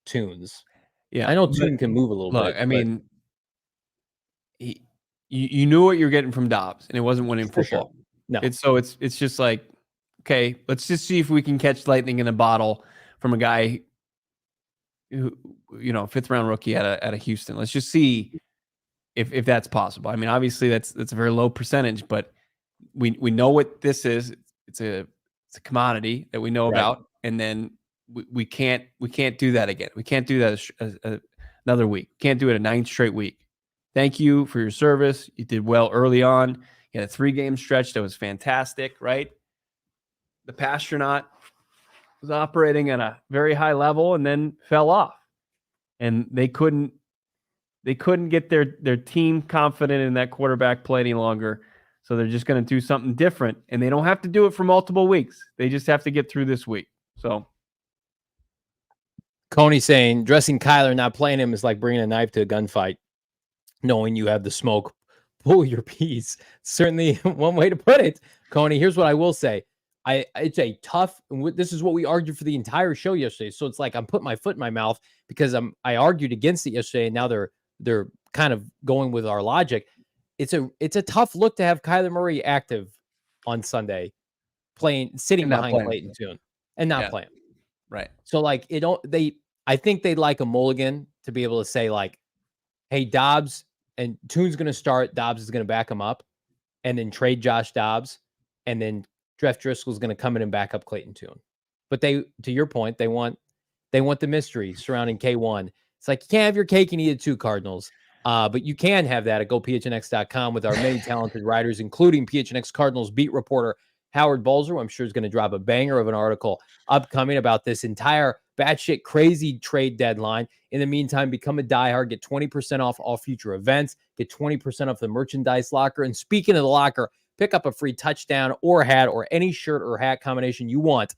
Tune's. Yeah, I know Tune can move a little bit. I mean, you knew what you're getting from Dobbs, and it wasn't winning football. Sure. No, it's just like, okay, let's just see if we can catch lightning in a bottle from a guy who, fifth round rookie at a Houston. Let's just see if that's possible. I mean, obviously that's a very low percentage, but we know what this is. It's a commodity that we know about, and then we can't do that again. We can't do that another week. Can't do it a 9th straight week. Thank you for your service. You did well early on. You had a 3-game stretch that was fantastic, right? The Pastronaut was operating at a very high level and then fell off. And they couldn't get their team confident in that quarterback play any longer. So they're just going to do something different. And they don't have to do it for multiple weeks. They just have to get through this week. So Coney saying dressing Kyler, not playing him is like bringing a knife to a gunfight. Knowing you have the smoke, pull your piece. Certainly one way to put it. Coney, here's what I will say. It's a tough, this is what we argued for the entire show yesterday. So it's like I'm putting my foot in my mouth because I argued against it yesterday, and now they're kind of going with our logic. It's a tough look to have Kyler Murray active on Sunday, sitting behind Clayton Tune and not playing. Right. So like I think they'd like a mulligan to be able to say like, hey, Dobbs and Tune's going to start. Dobbs is going to back him up, and then trade Josh Dobbs, and then Jeff Driskel is going to come in and back up Clayton Tune. But to your point, they want the mystery surrounding K1. It's like you can't have your cake and eat it too, Cardinals. But you can have that at gophnx.com with our many talented writers, including PHNX Cardinals beat reporter Howard Balzer. I'm sure is going to drop a banger of an article upcoming about this entire batshit crazy trade deadline. In the meantime, become a diehard, get 20% off all future events, get 20% off the merchandise locker. And speaking of the locker, pick up a free touchdown or hat or any shirt or hat combination you want.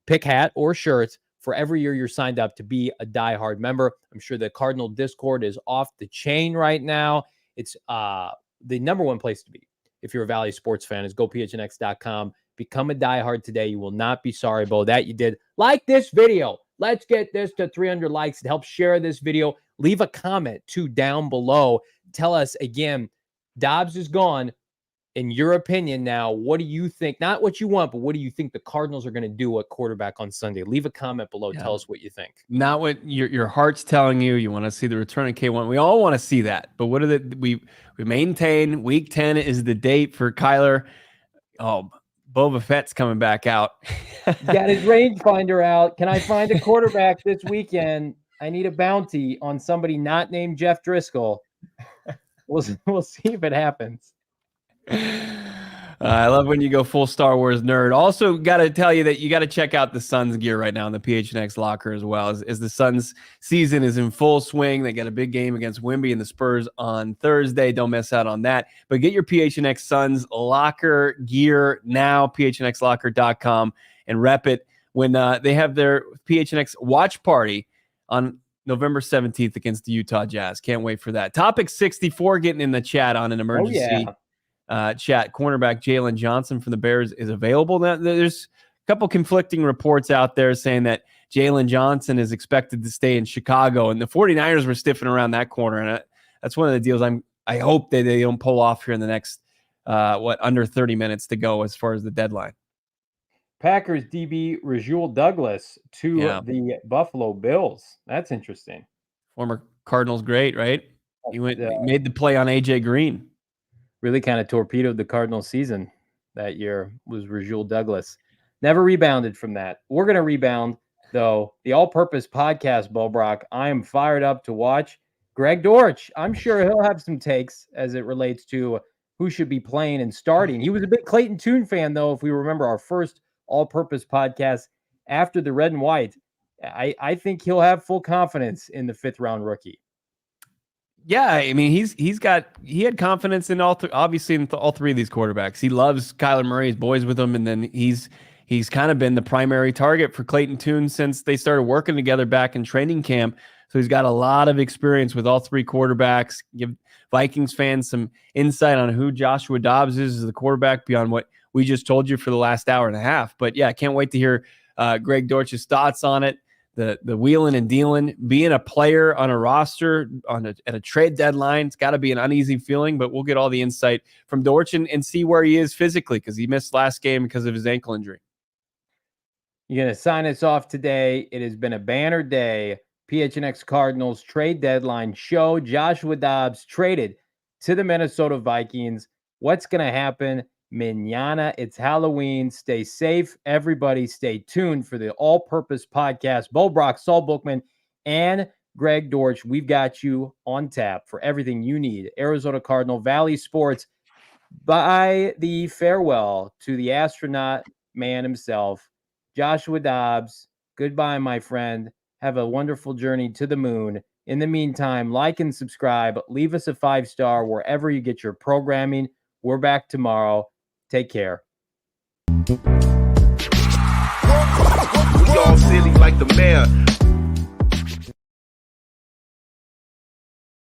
Pick hat or shirt for every year you're signed up to be a diehard member. I'm sure the Cardinal Discord is off the chain right now. It's the number one place to be if you're a Valley sports fan is gophnx.com. Become a diehard today. You will not be sorry about that. You did like this video. Let's get this to 300 likes. It helps share this video. Leave a comment too down below. Tell us again, Dobbs is gone. In your opinion now, what do you think? Not what you want, but what do you think the Cardinals are going to do at quarterback on Sunday? Leave a comment below. Yeah. Tell us what you think. Not what your heart's telling you. You want to see the return of K1. We all want to see that. But what are we maintain week 10 is the date for Kyler. Oh, Boba Fett's coming back out. Got his rangefinder out. Can I find a quarterback this weekend? I need a bounty on somebody not named Jeff Driskel. We'll see if it happens. I love when you go full Star Wars nerd. Also, got to tell you that you got to check out the Suns gear right now in the PHNX locker as well. As the Suns season is in full swing, they got a big game against Wemby and the Spurs on Thursday. Don't miss out on that. But get your PHNX Suns locker gear now, phnxlocker.com, and rep it when they have their PHNX watch party on November 17th against the Utah Jazz. Can't wait for that. Topic 64 getting in the chat on an emergency. Oh, yeah. Chat, cornerback Jalen Johnson from the Bears is available. Now, there's a couple conflicting reports out there saying that Jalen Johnson is expected to stay in Chicago, and the 49ers were stiffing around that corner, and that's one of the deals I hope that they don't pull off here in the next under 30 minutes to go as far as the deadline. Packers DB Rasul Douglas to the Buffalo Bills. That's interesting. Former Cardinals great, right? He made the play on AJ Green. Really kind of torpedoed the Cardinals season that year was Rasul Douglas. Never rebounded from that. We're going to rebound, though. The All-Purpose Podcast, Brack. I am fired up to watch. Greg Dortch, I'm sure he'll have some takes as it relates to who should be playing and starting. He was a big Clayton Tune fan, though, if we remember our first All-Purpose Podcast after the red and white. I think he'll have full confidence in the 5th-round rookie. Yeah, I mean, he had confidence in all obviously in all three of these quarterbacks. He loves Kyler Murray, he's boys with him, and then he's kind of been the primary target for Clayton Tune since they started working together back in training camp. So he's got a lot of experience with all three quarterbacks. Give Vikings fans some insight on who Joshua Dobbs is as the quarterback beyond what we just told you for the last hour and a half. But yeah, I can't wait to hear Greg Dortch's thoughts on it. The wheeling and dealing, being a player on a roster at a trade deadline, it's got to be an uneasy feeling, but we'll get all the insight from Dortch and see where he is physically because he missed last game because of his ankle injury. You're going to sign us off today. It has been a banner day. PHNX Cardinals trade deadline show. Joshua Dobbs traded to the Minnesota Vikings. What's going to happen? Mañana, it's Halloween. Stay safe, everybody. Stay tuned for the All-Purpose Podcast. Brack, Saul Bookman, and Greg Dortch. We've got you on tap for everything you need. Arizona Cardinal, Valley Sports. By the farewell to the astronaut man himself, Joshua Dobbs. Goodbye, my friend. Have a wonderful journey to the moon. In the meantime, like and subscribe. Leave us a 5-star wherever you get your programming. We're back tomorrow. Take care. We all silly like the mayor.